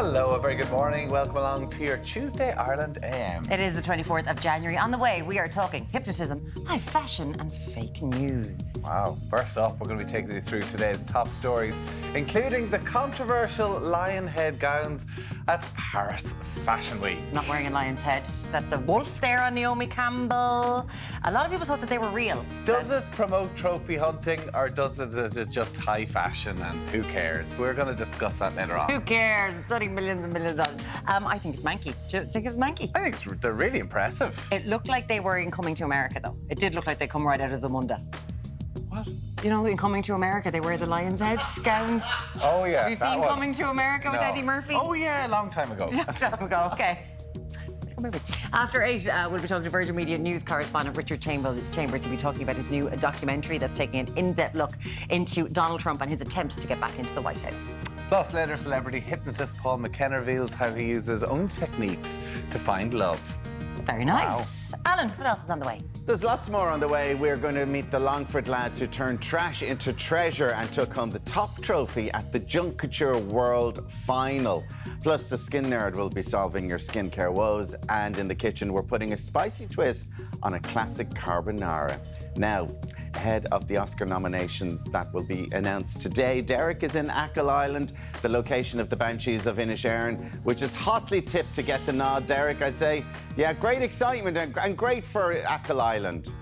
Hello, a very good morning. Welcome along to your Tuesday Ireland AM. It is the 24th of January. On the way, we are talking hypnotism, high fashion and fake news. Wow. First off, we're going to be taking you through today's top stories, including the controversial lion head gowns at Paris Fashion Week. Not wearing a lion's head. That's a wolf there on Naomi Campbell. A lot of people thought that they were real. Does it promote trophy hunting, or is it just high fashion and who cares? We're going to discuss that later on. Who cares? It's only millions and millions of dollars. I think it's manky. Do you think it's manky? I think they're really impressive. It looked like they were in Coming to America, though. It did look like they come right out of Zamunda. What? You know, in Coming to America, they wear the lion's heads gowns. Oh, yeah. Have you seen Coming to America with Eddie Murphy? Oh, yeah, a long time ago. Long time ago, OK. After 8, we'll be talking to Virgin Media News correspondent Richard Chambers. He'll be talking about his new documentary that's taking an in-depth look into Donald Trump and his attempt to get back into the White House. Plus, later celebrity hypnotist Paul McKenna reveals how he uses his own techniques to find love. Very nice. Wow. Alan, what else is on the way? There's lots more on the way. We're going to meet the Longford lads who turned trash into treasure and took home the top trophy at the Junk Kouture World Final. Plus, the skin nerd will be solving your skincare woes. And in the kitchen, we're putting a spicy twist on a classic carbonara. Now, ahead of the Oscar nominations that will be announced today, Deric is in Achill Island, the location of the Banshees of Inisherin, which is hotly tipped to get the nod. Deric, I'd say, yeah, great excitement and great for Achill Island.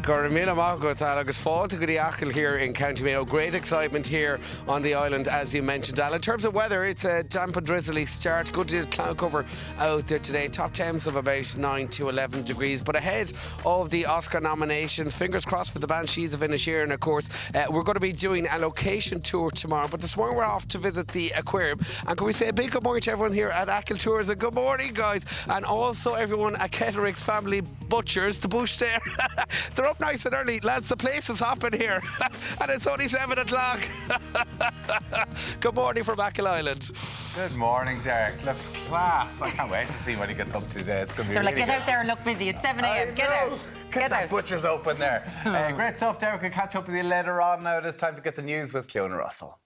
Correspondent agus fáilte go dtí Achill here in County Mayo. Great excitement here on the island, as you mentioned, Al. In terms of weather, it's a damp and drizzly start. Good deal of cloud cover out there today. Top temps of about 9 to 11 degrees. But ahead of the Oscar nominations, fingers crossed for the Banshees of Inisherin, of course. We're going to be doing a location tour tomorrow. But this morning we're off to visit the aquarium. And can we say a big good morning to everyone here at Achill Tours? And good morning, guys. And also everyone at Ketteric's Family Butchers, the bush there. They're up nice and early, lads. The place is hopping here. And it's only 7 o'clock. Good morning from Achill Island. Good morning, Deric. Look, class. I can't wait to see what he gets up to today. It's going to be They're really like, get good. out there and look busy. It's 7 a.m. Get out. Get that butcher's open there. Great stuff, Deric. We'll catch up with you later on. Now it is time to get the news with Cliodhna Russell.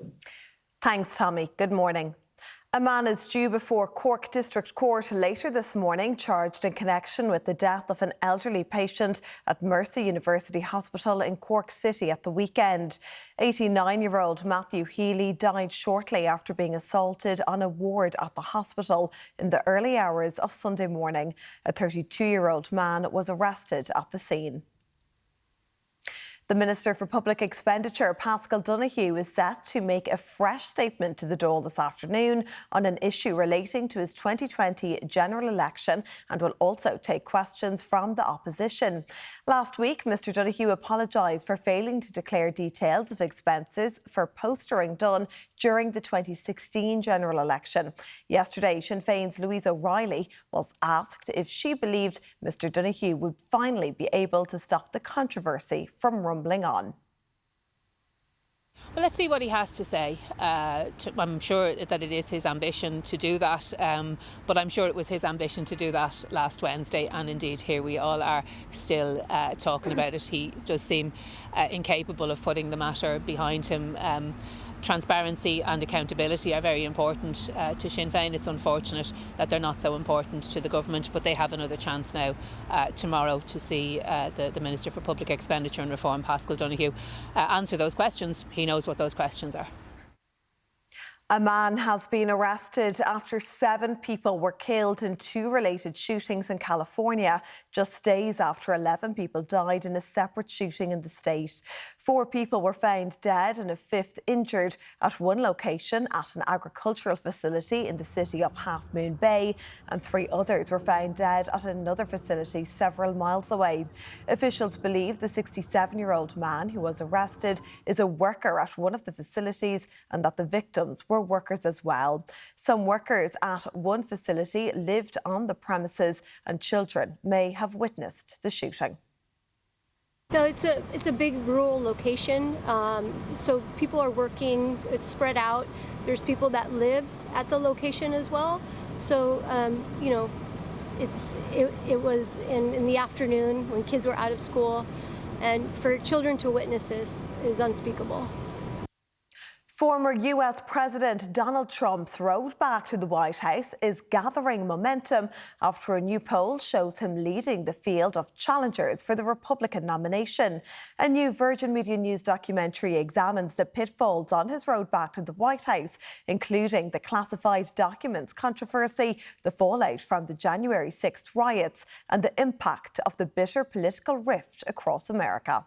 Thanks, Tommy. Good morning. A man is due before Cork District Court later this morning, charged in connection with the death of an elderly patient at Mercy University Hospital in Cork City at the weekend. 89-year-old Matthew Healy died shortly after being assaulted on a ward at the hospital in the early hours of Sunday morning. A 32-year-old man was arrested at the scene. The Minister for Public Expenditure, Paschal Donoghue, is set to make a fresh statement to the Dáil this afternoon on an issue relating to his 2020 general election and will also take questions from the opposition. Last week, Mr Donoghue apologised for failing to declare details of expenses for postering done during the 2016 general election. Yesterday, Sinn Féin's Louise O'Reilly was asked if she believed Mr Donoghue would finally be able to stop the controversy from rumbling on. Well, let's see what he has to say. I'm sure that it is his ambition to do that, but I'm sure it was his ambition to do that last Wednesday, and indeed here we all are still talking about it. He does seem incapable of putting the matter behind him. Transparency and accountability are very important to Sinn Féin. It's unfortunate that they're not so important to the government, but they have another chance now tomorrow to see the Minister for Public Expenditure and Reform, Paschal Donoghue, answer those questions. He knows what those questions are. A man has been arrested after 7 people were killed in 2 related shootings in California, just days after 11 people died in a separate shooting in the state. 4 people were found dead and a 5th injured at one location at an agricultural facility in the city of Half Moon Bay, and 3 others were found dead at another facility several miles away. Officials believe the 67-year-old man who was arrested is a worker at one of the facilities and that the victims were workers as well. Some workers at one facility lived on the premises and children may have witnessed the shooting. No, it's a big rural location, so people are working, it's spread out. There's people that live at the location as well. So, you know, it was in the afternoon when kids were out of school, and for children to witness this is unspeakable. Former US President Donald Trump's road back to the White House is gathering momentum after a new poll shows him leading the field of challengers for the Republican nomination. A new Virgin Media News documentary examines the pitfalls on his road back to the White House, including the classified documents controversy, the fallout from the January 6th riots, and the impact of the bitter political rift across America.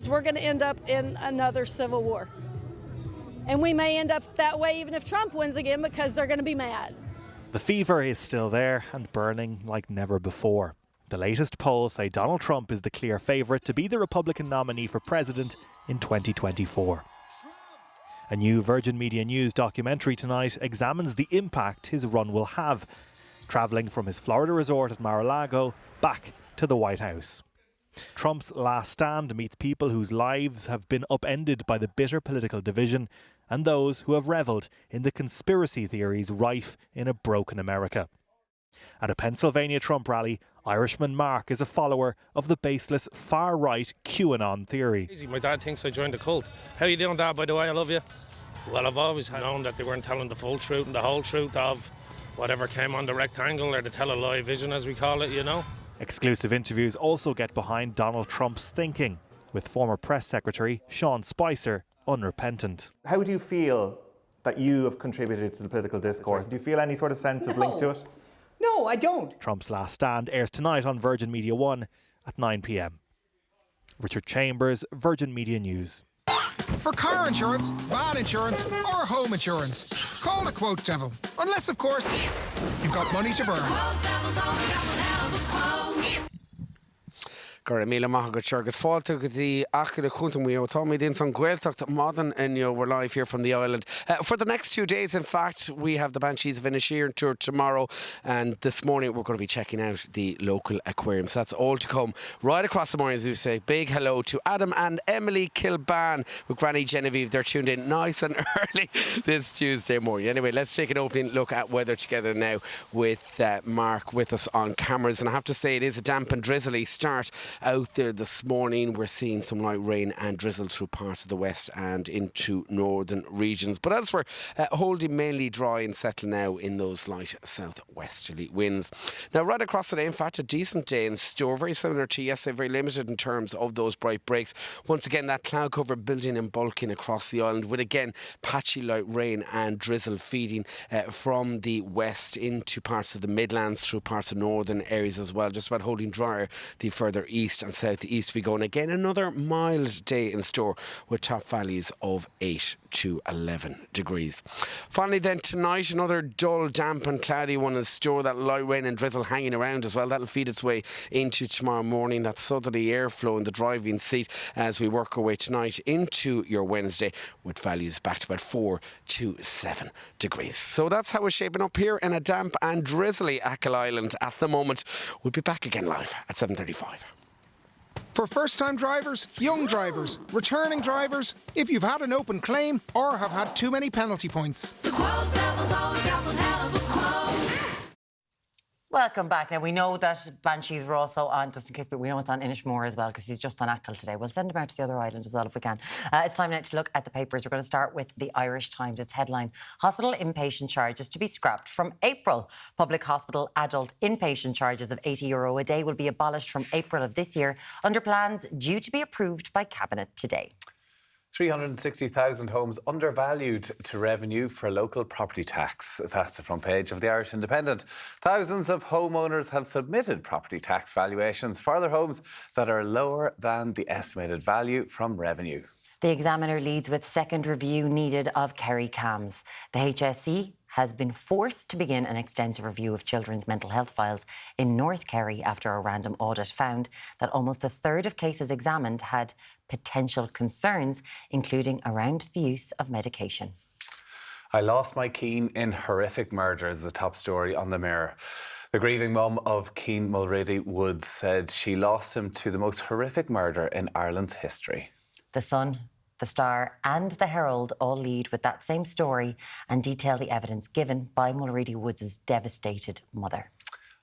We're going to end up in another civil war. And we may end up that way even if Trump wins again, because they're going to be mad. The fever is still there and burning like never before. The latest polls say Donald Trump is the clear favourite to be the Republican nominee for president in 2024. A new Virgin Media News documentary tonight examines the impact his run will have, travelling from his Florida resort at Mar-a-Lago back to the White House. Trump's last stand meets people whose lives have been upended by the bitter political division and those who have revelled in the conspiracy theories rife in a broken America. At a Pennsylvania Trump rally, Irishman Mark is a follower of the baseless far-right QAnon theory. My dad thinks I joined the cult. How you doing, Dad, by the way? I love you. Well, I've always known that they weren't telling the full truth and the whole truth of whatever came on the rectangle, or the tell-a-lie vision, as we call it, you know. Exclusive interviews also get behind Donald Trump's thinking, with former press secretary Sean Spicer unrepentant. How do you feel that you have contributed to the political discourse? Do you feel any sort of sense of link to it? No, I don't. Trump's last stand airs tonight on Virgin Media 1 at 9 p.m. Richard Chambers, Virgin Media News. For car insurance, van insurance or home insurance, call the Quote Devil. Unless, of course, you've got money to burn. Gur míle maith go teargus fáilte go dtí Achill Aquarium tá mí din san Gaeltacht modern and we're live here from the island. For the next 2 days, in fact, we have the Banshees of Inisherin tour tomorrow, and this morning we're going to be checking out the local aquarium. So that's all to come right across the morning, as we say. Big hello to Adam and Emily Kilban with Granny Genevieve. They're tuned in nice and early this Tuesday morning. Anyway, let's take an opening look at weather together now with Mark with us on cameras. And I have to say, it is a damp and drizzly start out there this morning. We're seeing some light rain and drizzle through parts of the west and into northern regions, but elsewhere holding mainly dry and settling now in those light southwesterly winds. Now right across the day, in fact, a decent day in store, very similar to yesterday, very limited in terms of those bright breaks. Once again, that cloud cover building and bulking across the island, with again patchy light rain and drizzle feeding from the west into parts of the Midlands, through parts of northern areas as well, just about holding drier the further east and southeast we go. And again, another mild day in store with top values of 8 to 11 degrees. Finally then, tonight, another dull, damp and cloudy one in store. That light rain and drizzle hanging around as well. That'll feed its way into tomorrow morning. That southerly airflow in the driving seat as we work our way tonight into your Wednesday, with values back to about 4 to 7 degrees. So that's how we're shaping up here in a damp and drizzly Achill Island at the moment. We'll be back again live at 7:35. For first-time drivers, young drivers, returning drivers, if you've had an open claim or have had too many penalty points. The Quote Devil's always got one hell of a quote. Welcome back. Now, we know that Banshees were also on, just in case, but we know it's on Inishmore as well, because he's just on Achill today. We'll send him out to the other island as well if we can. It's time now to look at the papers. We're going to start with the Irish Times. Its headline: hospital inpatient charges to be scrapped from April. Public hospital adult inpatient charges of €80 a day will be abolished from April of this year, under plans due to be approved by Cabinet today. 360,000 homes undervalued to revenue for local property tax. That's the front page of the Irish Independent. Thousands of homeowners have submitted property tax valuations for their homes that are lower than the estimated value from revenue. The Examiner leads with second review needed of Kerry CAMHS. The HSE has been forced to begin an extensive review of children's mental health files in North Kerry after a random audit found that almost a third of cases examined had potential concerns, including around the use of medication. I lost my Keen in horrific murder is the top story on the Mirror. The grieving mum of Keen Mulready Woods said she lost him to the most horrific murder in Ireland's history. The Sun, the Star and the Herald all lead with that same story and detail the evidence given by Mulready Woods' devastated mother.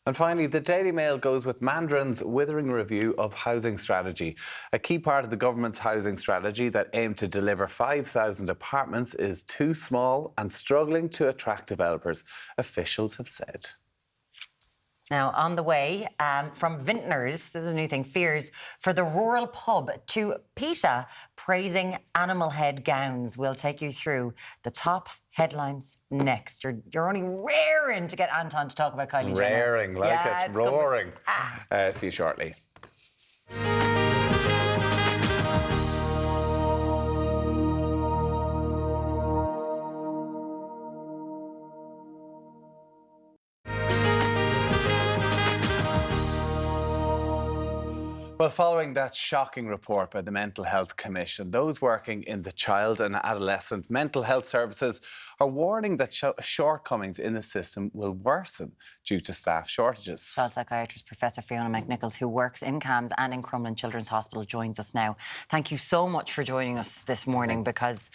And finally, the Daily Mail goes with Mandarin's withering review of housing strategy. A key part of the government's housing strategy that aimed to deliver 5,000 apartments is too small and struggling to attract developers, officials have said. Now, on the way, from Vintners, this is a new thing, fears for the rural pub, to PETA praising animal head gowns. We'll take you through the top headlines next. You're only raring to get Anton to talk about Kylie Jenner. Raring, like it, roaring. See you shortly. Well, following that shocking report by the Mental Health Commission, those working in the child and adolescent mental health services are warning that shortcomings in the system will worsen due to staff shortages. Child psychiatrist Professor Fiona McNicholas, who works in CAMHS and in Crumlin Children's Hospital, joins us now. Thank you so much for joining us this morning, because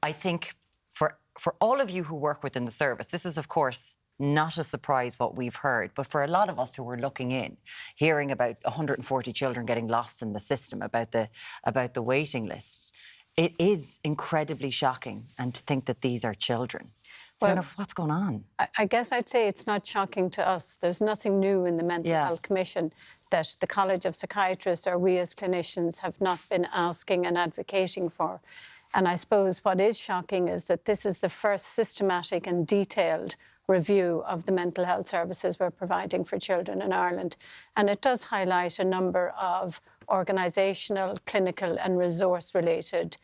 I think for all of you who work within the service, this is, of course, not a surprise what we've heard, but for a lot of us who were looking in, hearing about 140 children getting lost in the system, about the waiting lists, it is incredibly shocking. And to think that these are children. Well, Fiona, what's going on? I guess I'd say it's not shocking to us. There's nothing new in the Mental Health Commission that the College of Psychiatrists or we as clinicians have not been asking and advocating for. And I suppose what is shocking is that this is the first systematic and detailed review of the mental health services we're providing for children in Ireland. And it does highlight a number of organisational, clinical and resource-related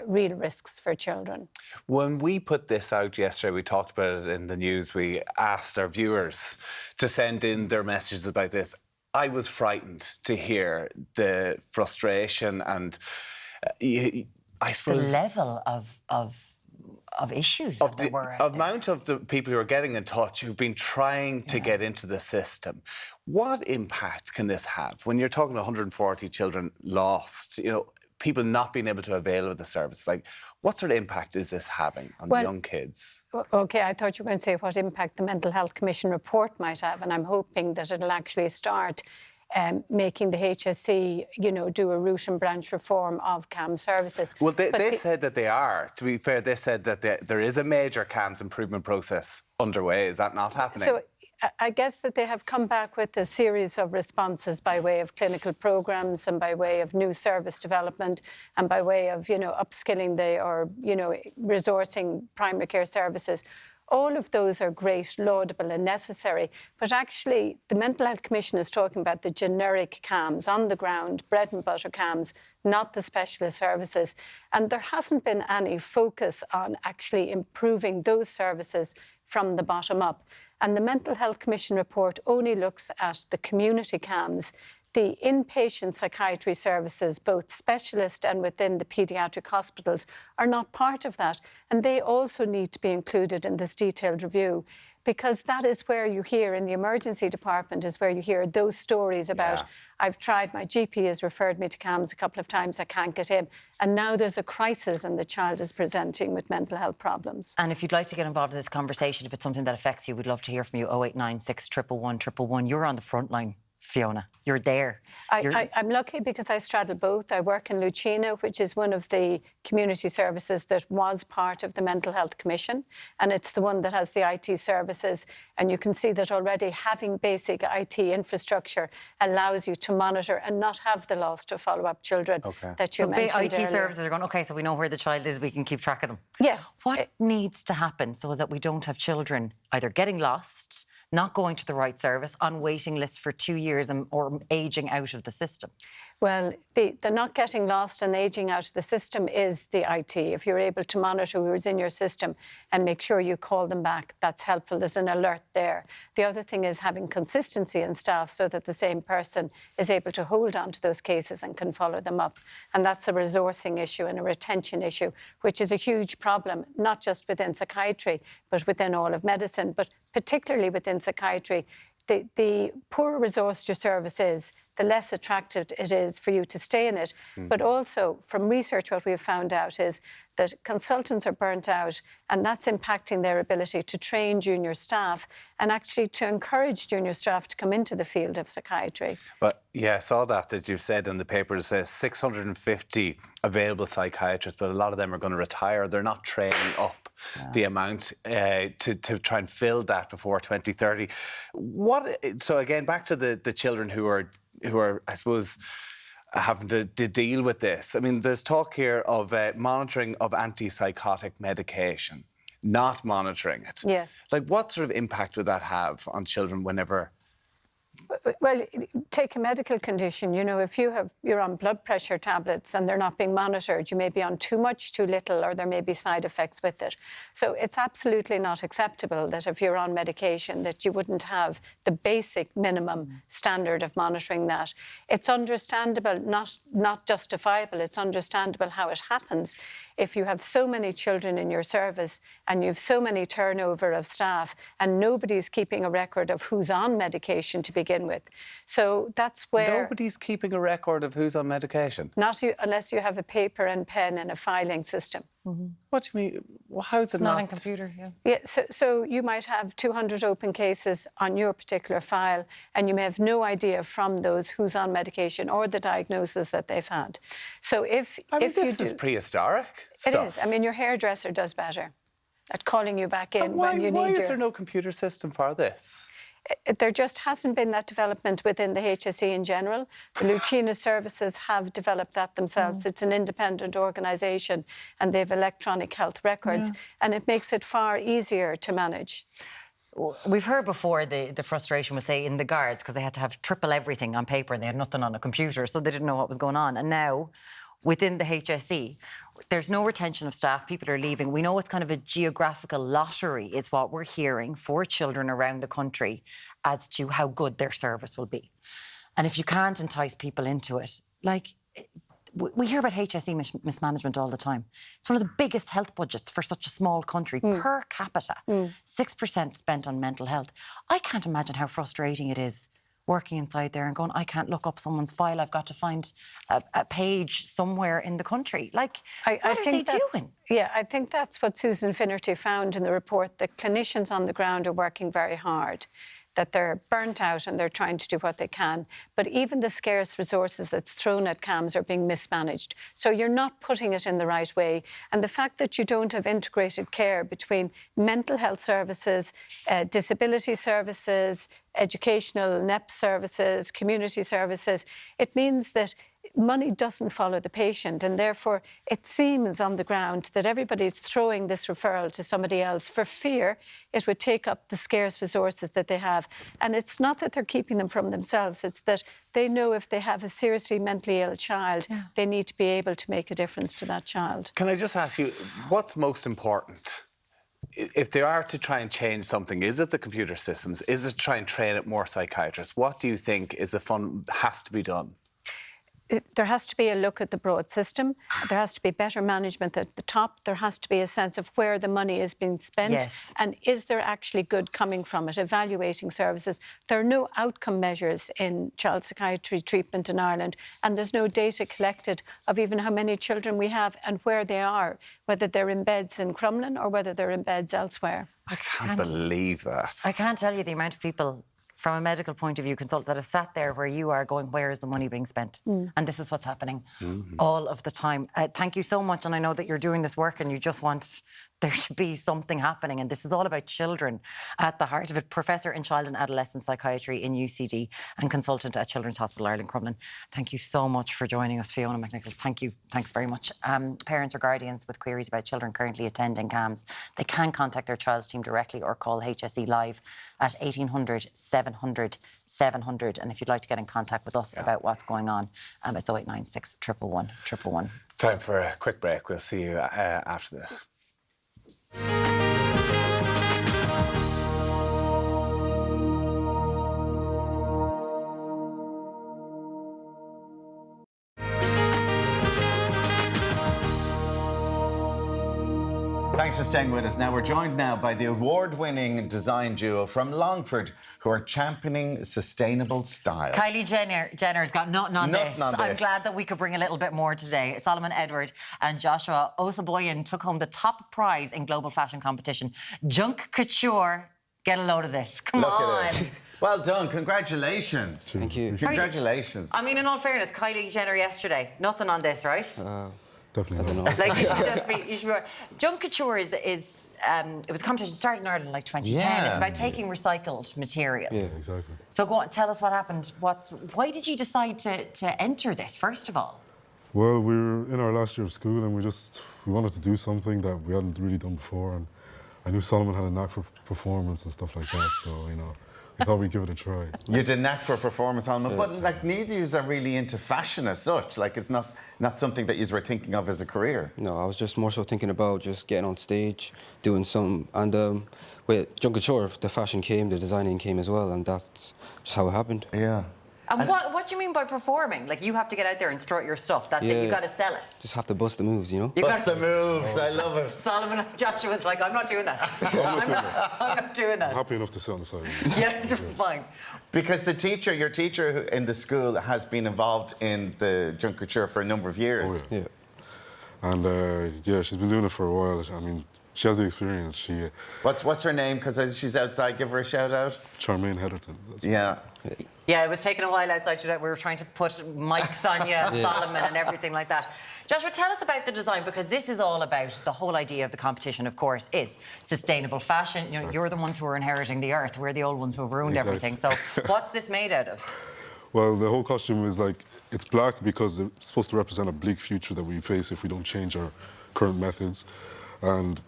real risks for children. When we put this out yesterday, we talked about it in the news, we asked our viewers to send in their messages about this. I was frightened to hear the frustration and I suppose... the level of issues of that there were. The amount of the people who are getting in touch who've been trying to get into the system. What impact can this have when you're talking 140 children lost, you know, people not being able to avail of the service? Like, what sort of impact is this having on young kids? OK, I thought you were going to say what impact the Mental Health Commission report might have, and I'm hoping that it'll actually start making the HSE, you know, do a root and branch reform of CAMHS services. Well, they said that they are. To be fair, they said that there is a major CAMHS improvement process underway. Is that not happening? So I guess that they have come back with a series of responses by way of clinical programmes and by way of new service development and by way of, you know, upskilling resourcing primary care services. All of those are great, laudable and necessary. But actually, the Mental Health Commission is talking about the generic CAMHS, on the ground, bread and butter CAMHS, not the specialist services. And there hasn't been any focus on actually improving those services from the bottom up. And the Mental Health Commission report only looks at the community CAMHS. The inpatient psychiatry services, both specialist and within the paediatric hospitals, are not part of that. And they also need to be included in this detailed review, because that is where you hear in the emergency department is where you hear those stories about, I've tried, my GP has referred me to CAMHS a couple of times, I can't get in. And now there's a crisis and the child is presenting with mental health problems. And if you'd like to get involved in this conversation, if it's something that affects you, we'd love to hear from you. 0896 111 111. You're on the front line, Fiona. You're there. I'm lucky because I straddle both. I work in Lucina, which is one of the community services that was part of the Mental Health Commission, and it's the one that has the IT services. And you can see that already having basic IT infrastructure allows you to monitor and not have the loss to follow-up children that you mentioned IT earlier. services are going, OK, so we know where the child is, we can keep track of them. Yeah. What needs to happen so that we don't have children either getting lost, not going to the right service, on waiting lists for 2 years or ageing out of the system? Well, the not getting lost and ageing out of the system is the IT. If you're able to monitor who's in your system and make sure you call them back, that's helpful. There's an alert there. The other thing is having consistency in staff so that the same person is able to hold on to those cases and can follow them up. And that's a resourcing issue and a retention issue, which is a huge problem, not just within psychiatry, but within all of medicine, but particularly within psychiatry. the poorer resourced your service is, the less attractive it is for you to stay in it. But also, from research, what we've found out is that consultants are burnt out, and that's impacting their ability to train junior staff and actually to encourage junior staff to come into the field of psychiatry. But yeah, I saw that you've said in the paper, it says 650 available psychiatrists, but a lot of them are going to retire. They're not training up the amount to try and fill that before 2030. So again, back to the children who are, I suppose, having to deal with this. I mean, there's talk here of monitoring of antipsychotic medication, not monitoring it. Yes. Like, what sort of impact would that have on children whenever? Well, take a medical condition. You know, if you're on blood pressure tablets and they're not being monitored, you may be on too much, too little, or there may be side effects with it. So it's absolutely not acceptable that if you're on medication that you wouldn't have the basic minimum standard of monitoring that. It's understandable, not justifiable. It's understandable how it happens. If you have so many children in your service and you have so many turnover of staff and nobody's keeping a record of who's on medication to begin with. So that's where... Nobody's keeping a record of who's on medication? Not you, unless you have a paper and pen and a filing system. What do you mean? Well, how is it not not? on computer, yeah. Yeah, so you might have 200 open cases on your particular file and you may have no idea from those who's on medication or the diagnosis that they've had. So if this is prehistoric stuff. It is. I mean, your hairdresser does better at calling you back in when you need Why is there no computer system for this? There just hasn't been that development within the HSE in general. The Lucina services have developed that themselves. It's an independent organisation and they have electronic health records and it makes it far easier to manage. We've heard before the frustration was, say, in the guards because they had to have triple everything on paper and they had nothing on a computer, so they didn't know what was going on. And now, within the HSE, there's no retention of staff. People are leaving. We know it's kind of a geographical lottery is what we're hearing for children around the country as to how good their service will be. And if you can't entice people into it, like, we hear about HSE mismanagement all the time. It's one of the biggest health budgets for such a small country per capita. 6% spent on mental health. I can't imagine how frustrating it is working inside there and going, I can't look up someone's file. I've got to find a page somewhere in the country. Like, what are they doing? Yeah, I think that's what Susan Finnerty found in the report, that clinicians on the ground are working very hard, that they're burnt out and they're trying to do what they can. But even the scarce resources that's thrown at CAMHS are being mismanaged. So you're not putting it in the right way. And the fact that you don't have integrated care between mental health services, disability services, educational NEP services, community services, it means that money doesn't follow the patient, and therefore it seems on the ground that everybody's throwing this referral to somebody else for fear it would take up the scarce resources that they have. And it's not that they're keeping them from themselves, it's that they know if they have a seriously mentally ill child, they need to be able to make a difference to that child. Can I just ask you, what's most important? If they are to try and change something, is it the computer systems? Is it to try and train up more psychiatrists? What do you think has to be done? There has to be a look at the broad system. There has to be better management at the top. There has to be a sense of where the money is being spent. Yes. And is there actually good coming from it, evaluating services. There are no outcome measures in child psychiatry treatment in Ireland, and there's no data collected of even how many children we have and where they are, whether they're in beds in Crumlin or whether they're in beds elsewhere. I can't believe that. I can't tell you the amount of people from a medical point of view, consult that have sat there where you are going, where is the money being spent? And this is what's happening all of the time. Thank you so much. And I know that you're doing this work and you just want there to be something happening. And this is all about children at the heart of it. Professor in Child and Adolescent Psychiatry in UCD and consultant at Children's Hospital Ireland, Crumlin. Thank you so much for joining us, Fiona McNicholas. Thank you. Thanks very much. Parents or guardians with queries about children currently attending CAMHS, they can contact their child's team directly or call HSE Live at 1800 700 700. And if you'd like to get in contact with us about what's going on, it's 0896 111 111. Time for a quick break. We'll see you after this. Thanks for staying with us. Now, we're joined now by the award-winning design duo from Longford who are championing sustainable style. Kylie Jenner's got nothing on this. I'm glad that we could bring a little bit more today. Solomon, Eduard and Joshua Osabuehien took home the top prize in global fashion competition. Junk Kouture. Get a load of this. Come on. Well done. Congratulations. Thank you. Congratulations. I mean, in all fairness, Kylie Jenner yesterday, nothing on this, right? Definitely not. Like, you should just be... Junk Kouture is it was a competition started in Ireland in like 2010. Yeah. It's about taking recycled materials. Yeah, exactly. So go on, tell us what happened. Why did you decide to enter this, first of all? Well, we were in our last year of school and we wanted to do something that we hadn't really done before, and I knew Solomon had a knack for performance and stuff like that, so, you know, we thought we'd give it a try. You had a knack for performance, Solomon, but like neither of you are really into fashion as such. Like it's not something that you were thinking of as a career. No, I was just more so thinking about just getting on stage, doing something. And with Junk Kouture, the fashion came, the designing came as well, and that's just how it happened. Yeah. And what do you mean by performing? Like, you have to get out there and strut your stuff. That's it. You got to sell it. Just have to bust the moves, you know? Bust the moves. I love it. Solomon and Joshua's like, I'm not doing that. I'm not doing that. I'm happy enough to sit on the side. Yeah, fine. Because your teacher in the school has been involved in the Junk Kouture for a number of years. Oh, yeah. And yeah, she's been doing it for a while. I mean, she has the experience. What's her name? Because she's outside. Give her a shout out. Charmaine Heatherton. Yeah, it was taking a while outside today. We were trying to put mics on you, Solomon, and everything like that. Joshua, tell us about the design, because this is all about the whole idea of the competition, of course, is sustainable fashion. You know, you're the ones who are inheriting the earth. We're the old ones who have ruined everything. So what's this made out of? Well, the whole costume is like, it's black because it's supposed to represent a bleak future that we face if we don't change our current methods. And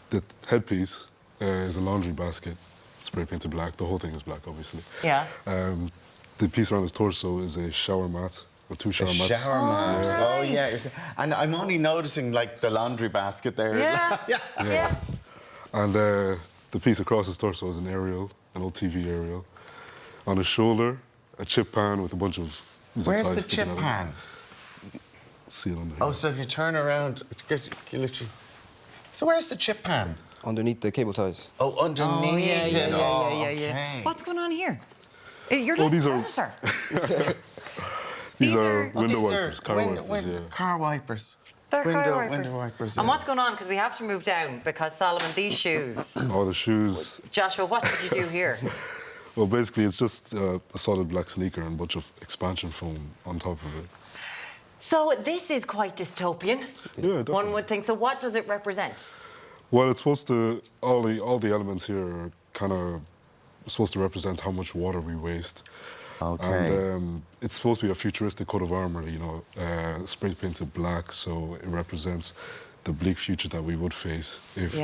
the headpiece is a laundry basket, spray painted black. The whole thing is black, obviously. Yeah. The piece around his torso is a shower mat, or two shower mats. Shower mat. Nice. Oh, yeah. And I'm only noticing, like, the laundry basket there. Yeah. And the piece across his torso is an aerial, an old TV aerial. On his shoulder, a chip pan with a bunch of... Where's the chip pan? See it under here. Oh, so if you turn around, you literally... So where's the chip pan? Underneath the cable ties. Oh, underneath it. Yeah. What's going on here? You're like a predator. These are window wipers, car wipers, Car wipers. They're window wipers. And what's going on? Because we have to move down, because, Solomon, these shoes... Oh, the shoes. Joshua, what did you do here? Well, basically, it's just a solid black sneaker and a bunch of expansion foam on top of it. So this is quite dystopian. Yeah, definitely. One would think. So what does it represent? Well, it's supposed to... All the elements here are kind of supposed to represent how much water we waste. Okay. And it's supposed to be a futuristic coat of armour, you know, spray painted black, so it represents the bleak future that we would face if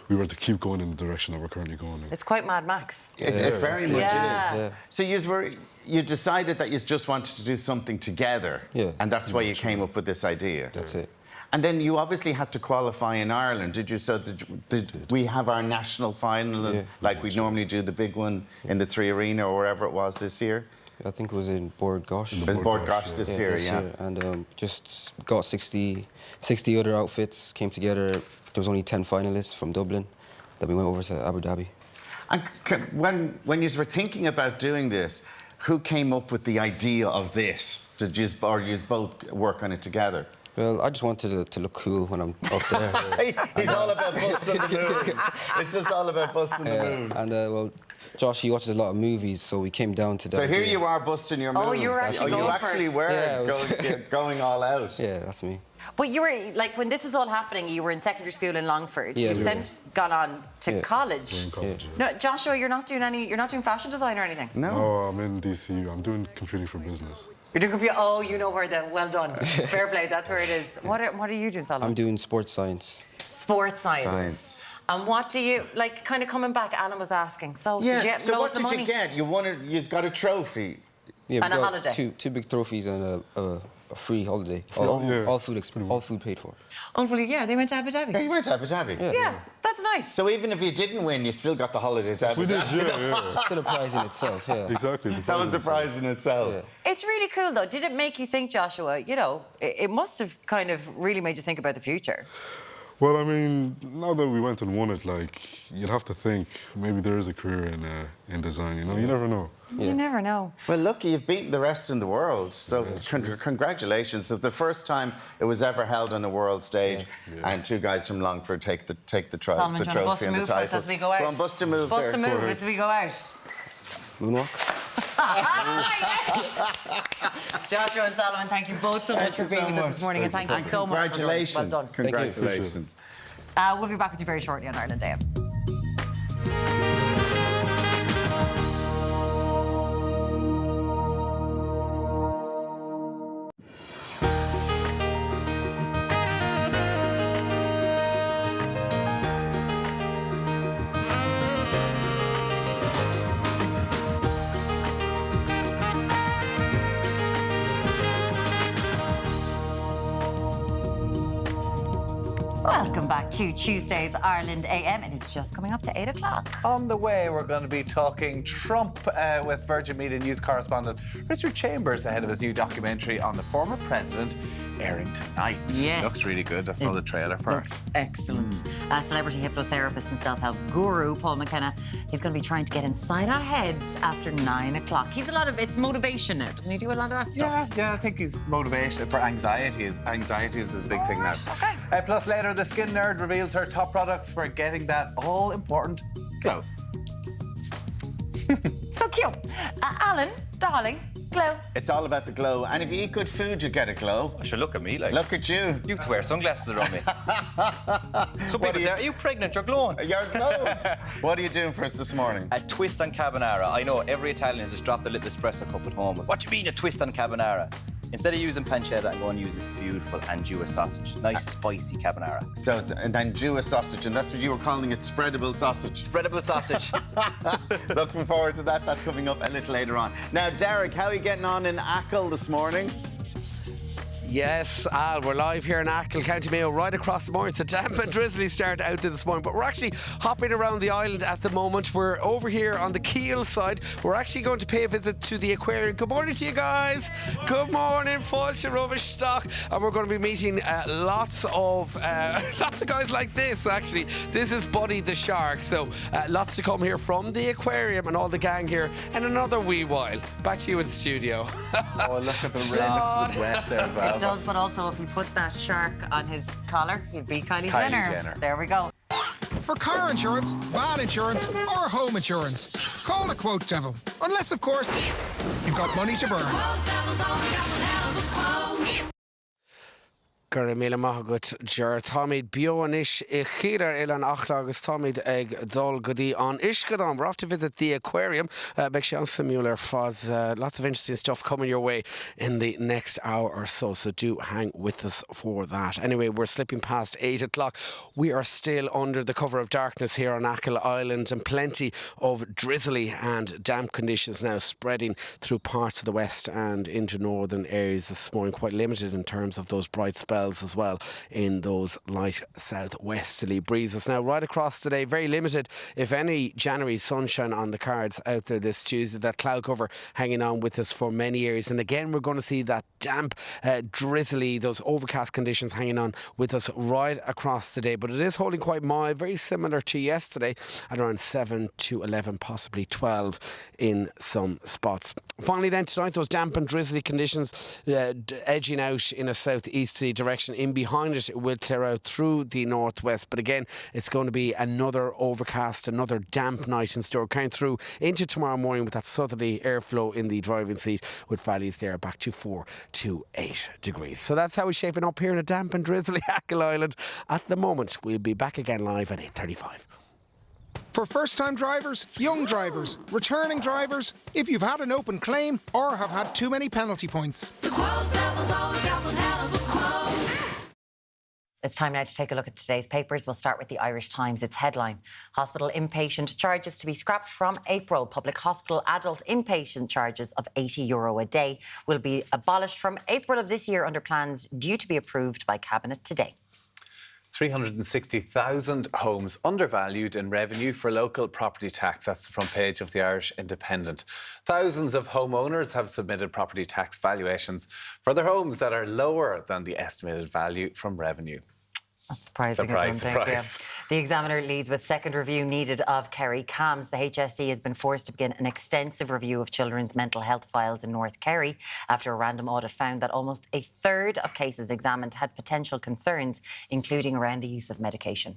we were to keep going in the direction that we're currently going in. It's quite Mad Max. It very much is. Yeah. So you decided that you just wanted to do something together, and that's why you came up with this idea. That's it. And then you obviously had to qualify in Ireland, did you? So did we have our national finalists like we normally do, the big one in the 3 Arena or wherever it was this year? I think it was in Bord Gosh. In Bord Gosh this year, And just got 60 other outfits, came together. There was only 10 finalists from Dublin. Then we went over to Abu Dhabi. And when you were thinking about doing this, who came up with the idea of this? Did you both work on it together? Well, I just wanted to look cool when I'm up there. He's all about busting the moves. It's just all about busting the moves. And, well, Josh, he watches a lot of movies, so we came down to that. So here you are busting your moves. Oh, you were actually going all out. Yeah, that's me. But you were, like, when this was all happening, you were in secondary school in Longford. Yeah, You've since gone on to college. In college, No, Joshua, you're not doing fashion design or anything? No. No, I'm in DCU. I'm doing computing for business. You're doing computer. Oh, you know where then. Well done. Fair play. That's where it is. What are you doing, Solomon? I'm doing sports science. Sports science. And what do you like? Kind of coming back. Alan was asking. So did you get so what loads of did money? you get? You got a trophy. Yeah, and a holiday. Two big trophies and a free holiday. All food paid for. Hopefully, they went to Abu Dhabi. Yeah, you went to Abu Dhabi. Yeah, that's nice. So even if you didn't win, you still got the holiday to Abu Dhabi. We did, yeah. It's still a prize in itself, yeah. Exactly. That was the prize in itself. Yeah. It's really cool, though. Did it make you think, Joshua, you know, it must have kind of really made you think about the future? Well, I mean, now that we went and won it, like, you'd have to think maybe there is a career in design, you know? You never know. You never know. Well, look, you've beaten the rest in the world, so congratulations. It's the first time it was ever held on a world stage, and two guys from Longford take the Solomon, the trophy and the title. As we go out. Go on, bust a move there. Bust a move as we go out. Moonwalk. Joshua and Solomon, thank you both so much for being with us this morning, and thank you so much for doing it. Well done. Congratulations. We'll be back with you very shortly on Ireland AM. Welcome back to Tuesday's Ireland AM. It is just coming up to 8 o'clock. On the way, we're going to be talking Trump with Virgin Media News correspondent Richard Chambers ahead of his new documentary on the former president, airing tonight. Yes. Looks really good. I saw the trailer for it. Excellent. Celebrity hypnotherapist and self-help guru Paul McKenna, he's going to be trying to get inside our heads after 9 o'clock. He's it's motivation now, doesn't he do a lot of that stuff? Yeah, I think he's motivation for anxiety. Anxiety is his big thing now. Okay. Plus later, the skin nerd reveals her top products for getting that all-important glow. So cute. Alan, darling, glow. It's all about the glow. And if you eat good food, you get a glow. Sure, look at me. Like, look at you. You have to wear sunglasses around me. So people say, are you pregnant? You're glowing. You're glowing. What are you doing for us this morning? A twist on carbonara. I know every Italian has just dropped a little espresso cup at home. What do you mean a twist on carbonara? Instead of using pancetta, I'm going to use this beautiful Nduja sausage. Nice, spicy carbonara. So it's an Nduja sausage, and that's what you were calling it, spreadable sausage. Spreadable sausage. Looking forward to that. That's coming up a little later on. Now, Deric, how are you getting on in Achill this morning? Yes, Al, we're live here in Achill, County Mayo, right across the moor. It's a damp and drizzly start out there this morning, but we're actually hopping around the island at the moment. We're over here on the Keel side. We're actually going to pay a visit to the aquarium. Good morning to you guys. Good morning, Fulch and Rubbish Stock. And we're going to be meeting lots of guys like this, actually. This is Buddy the Shark. So lots to come here from the aquarium and all the gang here in another wee while. Back to you in the studio. Oh, look at the red. It's wet there as well. It does, but also if you put that shark on his collar, he'd be Kylie Jenner. There we go. For car insurance, van insurance, or home insurance, call the Quote Devil. Unless, of course, you've got money to burn. Gur míle maithagad deir táimid bionis I chiar ilan achla agus táimid ag dul godí an isgadam. We're off to visit the aquarium. Meg Sean Mueller faz lots of interesting stuff coming your way in the next hour or so do hang with us for that. Anyway, we're slipping past 8 o'clock. We are still under the cover of darkness here on Achill Island, and plenty of drizzly and damp conditions now spreading through parts of the west and into northern areas this morning. Quite limited in terms of those bright spells as well in those light southwesterly breezes. Now, right across today, very limited, if any, January sunshine on the cards out there this Tuesday. That cloud cover hanging on with us for many areas. And again, we're going to see that damp, drizzly, those overcast conditions hanging on with us right across today. But it is holding quite mild, very similar to yesterday, at around 7 to 11, possibly 12 in some spots. Finally then, tonight, those damp and drizzly conditions edging out in a southeasterly direction. In behind it will clear out through the northwest, but again it's going to be another overcast, another damp night in store, carrying through into tomorrow morning with that southerly airflow in the driving seat, with valleys there back to 4 to 8 degrees. So that's how we're shaping up here in a damp and drizzly Achill Island at the moment. We'll be back again live at 8:35. For first-time drivers, young drivers, returning drivers, if you've had an open claim or have had too many penalty points. The Quote Devil's always got one hell of a quote. It's time now to take a look at today's papers. We'll start with the Irish Times. Its headline: hospital inpatient charges to be scrapped from April. Public hospital adult inpatient charges of €80 a day will be abolished from April of this year under plans due to be approved by Cabinet today. 360,000 homes undervalued in revenue for local property tax. That's the front page of the Irish Independent. Thousands of homeowners have submitted property tax valuations for their homes that are lower than the estimated value from revenue. That's surprising. Surprise, surprise. Yeah. The Examiner leads with second review needed of Kerry. CAMHS, the HSE, has been forced to begin an extensive review of children's mental health files in North Kerry after a random audit found that almost a third of cases examined had potential concerns, including around the use of medication.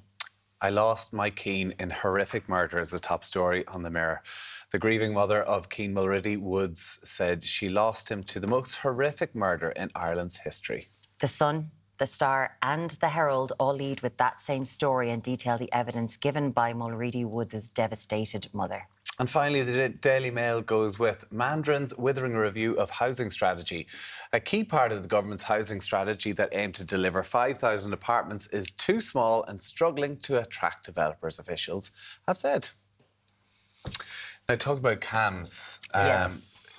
I lost my Keen in horrific murder is a top story on the Mirror. The grieving mother of Keen Mulready Woods said she lost him to the most horrific murder in Ireland's history. The Sun, the Star and the Herald all lead with that same story and detail the evidence given by Mulready Woods' devastated mother. And finally, the Daily Mail goes with Mandarin's withering review of housing strategy. A key part of the government's housing strategy that aimed to deliver 5,000 apartments is too small and struggling to attract developers, officials have said. Now, talk about CAMHS. Yes.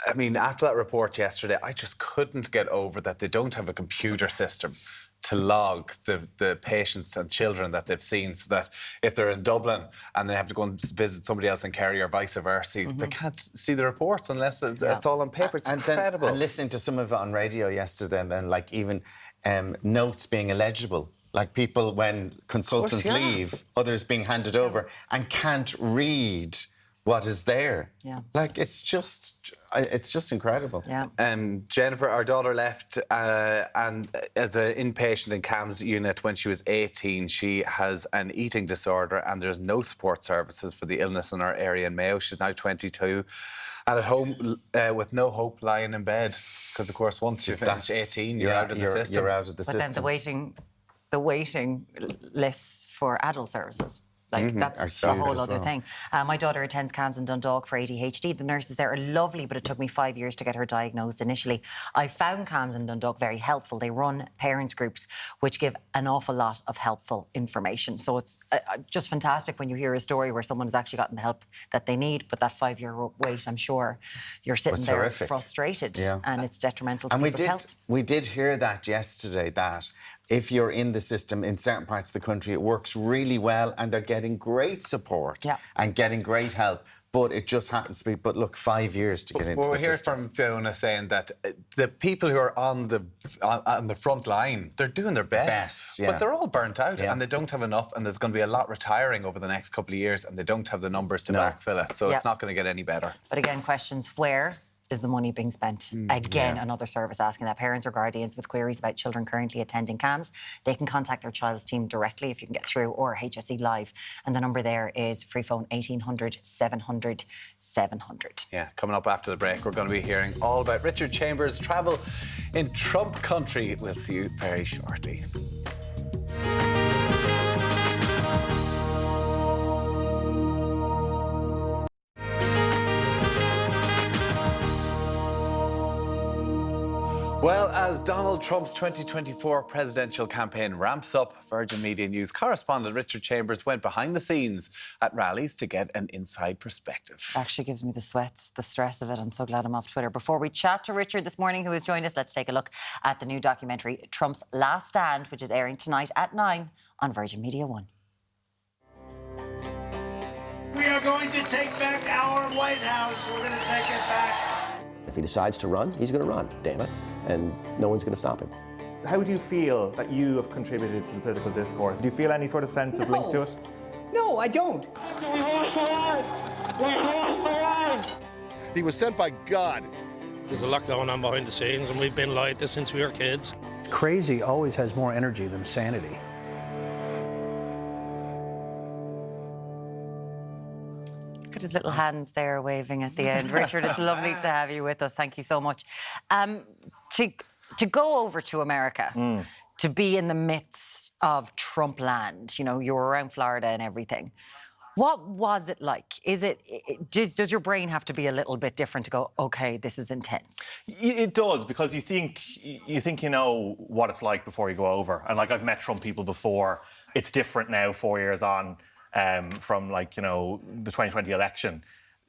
I mean, after that report yesterday, I just couldn't get over that they don't have a computer system to log the patients and children that they've seen, so that if they're in Dublin and they have to go and visit somebody else in Kerry or vice versa, they can't see the reports unless it's all on paper. It's incredible. And listening to some of it on radio yesterday, and then like even notes being illegible. Like people, when consultants leave, others being handed over and can't read what is there. Yeah. Like, it's just incredible. Yeah. Jennifer, our daughter, left and as an inpatient in CAMHS unit when she was 18. She has an eating disorder and there's no support services for the illness in our area in Mayo. She's now 22 and at home with no hope, lying in bed. Because, of course, once you finish 18, you're out of the system. You're out of the system. But then the waiting lists for adult services. Like, that's a whole other thing. My daughter attends CAMHS in Dundalk for ADHD. The nurses there are lovely, but it took me 5 years to get her diagnosed initially. I found CAMHS in Dundalk very helpful. They run parents groups, which give an awful lot of helpful information. So it's just fantastic when you hear a story where someone has actually gotten the help that they need, but that 5-year wait, I'm sure you're sitting there frustrated and it's detrimental to people's health. We did hear that yesterday, that if you're in the system in certain parts of the country, it works really well and they're getting great support and getting great help. But it just happens to be, but look, 5 years to get into the system. We'll hear from Fiona saying that the people who are on the front line, they're doing their best. But they're all burnt out and they don't have enough, and there's going to be a lot retiring over the next couple of years and they don't have the numbers to backfill it. So it's not going to get any better. But again, questions where is the money being spent? Again, another service asking that. Parents or guardians with queries about children currently attending CAMHS, they can contact their child's team directly if you can get through, or HSE Live. And the number there is free phone 1800 700 700. Yeah, coming up after the break, we're going to be hearing all about Richard Chambers' travel in Trump country. We'll see you very shortly. Well, as Donald Trump's 2024 presidential campaign ramps up, Virgin Media News correspondent Richard Chambers went behind the scenes at rallies to get an inside perspective. It actually gives me the sweats, the stress of it. I'm so glad I'm off Twitter. Before we chat to Richard this morning, who has joined us, let's take a look at the new documentary, Trump's Last Stand, which is airing tonight at 9 on Virgin Media 1. We are going to take back our White House. We're going to take it back. If he decides to run, he's going to run, damn it. And no one's going to stop him. How do you feel that you have contributed to the political discourse? Do you feel any sort of sense of link to it? No, I don't. He was sent by God. There's a lot going on behind the scenes, and we've been like this since we were kids. Crazy always has more energy than sanity. Look at his little hands there waving at the end. Richard, it's lovely to have you with us. Thank you so much. To go over to America, to be in the midst of Trump land, you know, you were around Florida and everything. What was it like? Does your brain have to be a little bit different to go, okay, this is intense? It does, because you think you know what it's like before you go over. And like, I've met Trump people before. It's different now, 4 years on. From, like, you know, the 2020 election.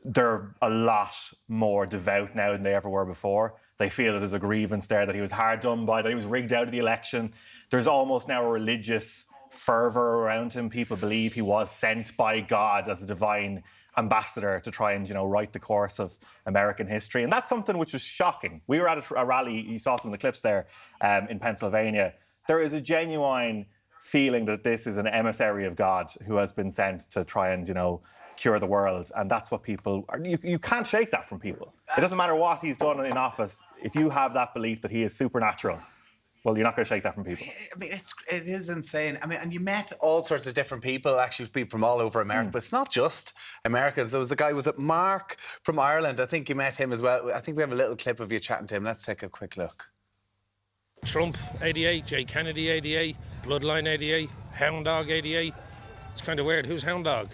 They're a lot more devout now than they ever were before. They feel that there's a grievance there, that he was hard done by, that he was rigged out of the election. There's almost now a religious fervour around him. People believe he was sent by God as a divine ambassador to try and, you know, write the course of American history. And that's something which was shocking. We were at a rally, you saw some of the clips there, in Pennsylvania. There is a genuine feeling that this is an emissary of God who has been sent to try and, you know, cure the world. And that's what people are. You can't shake that from people. It doesn't matter what he's done in office. If you have that belief that he is supernatural, well, you're not going to shake that from people. I mean, it is insane. I mean, and you met all sorts of different people, actually, people from all over America, but it's not just Americans. There was a guy, was it Mark from Ireland? I think you met him as well. I think we have a little clip of you chatting to him. Let's take a quick look. Trump 88, J Kennedy 88, Bloodline 88, Hound Dog 88. It's kind of weird. Who's Hound Dog?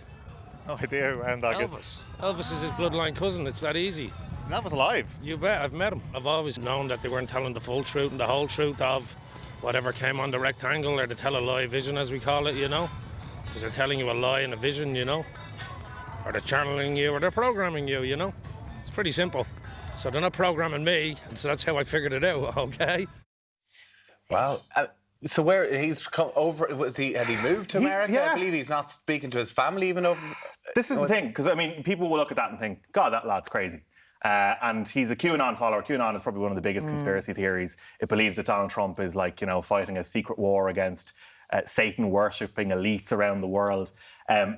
No idea who Hound Dog is. Elvis is his bloodline cousin. It's that easy. Elvis alive? You bet. I've met him. I've always known that they weren't telling the full truth and the whole truth of whatever came on the rectangle, or the tell a lie vision, as we call it, you know. Because they're telling you a lie and a vision, you know. Or they're channeling you, or they're programming you, you know. It's pretty simple. So they're not programming me, and so that's how I figured it out, okay? Wow. So where he's come over? Had he moved to America? Yeah. I believe he's not speaking to his family even over. This is the thing, because I mean, people will look at that and think, God, that lad's crazy. And he's a QAnon follower. QAnon is probably one of the biggest conspiracy theories. It believes that Donald Trump is, like, you know, fighting a secret war against Satan-worshipping elites around the world.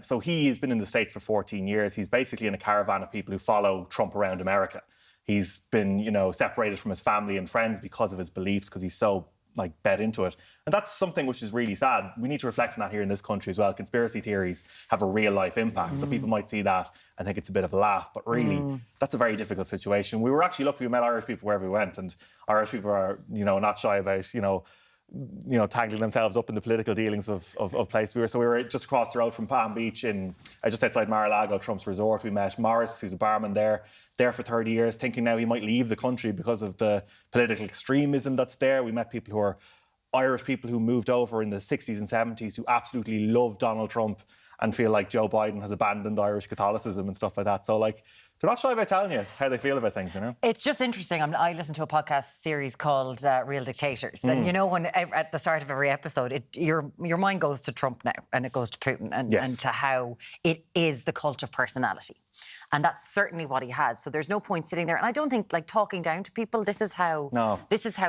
So he's been in the States for 14 years. He's basically in a caravan of people who follow Trump around America. He's been, you know, separated from his family and friends because of his beliefs, because he's so, like, bed into it. And that's something which is really sad. We need to reflect on that here in this country as well. Conspiracy theories have a real life impact. So people might see that and think it's a bit of a laugh, but really that's a very difficult situation. We were actually lucky we met Irish people wherever we went, and Irish people are, you know, not shy about, you know, tangling themselves up in the political dealings of places we were. So we were just across the road from Palm Beach just outside Mar-a-Lago, Trump's resort. We met Morris, who's a barman there for 30 years, thinking now he might leave the country because of the political extremism that's there. We met people who are Irish people who moved over in the 60s and 70s who absolutely love Donald Trump and feel like Joe Biden has abandoned Irish Catholicism and stuff like that. So, like, they're not shy about telling you how they feel about things, you know? It's just interesting. I listened to a podcast series called Real Dictators. And, you know, when at the start of every episode, your mind goes to Trump now, and it goes to Putin and to how it is the cult of personality. And that's certainly what he has. So there's no point sitting there. And I don't think, like, talking down to people, this is how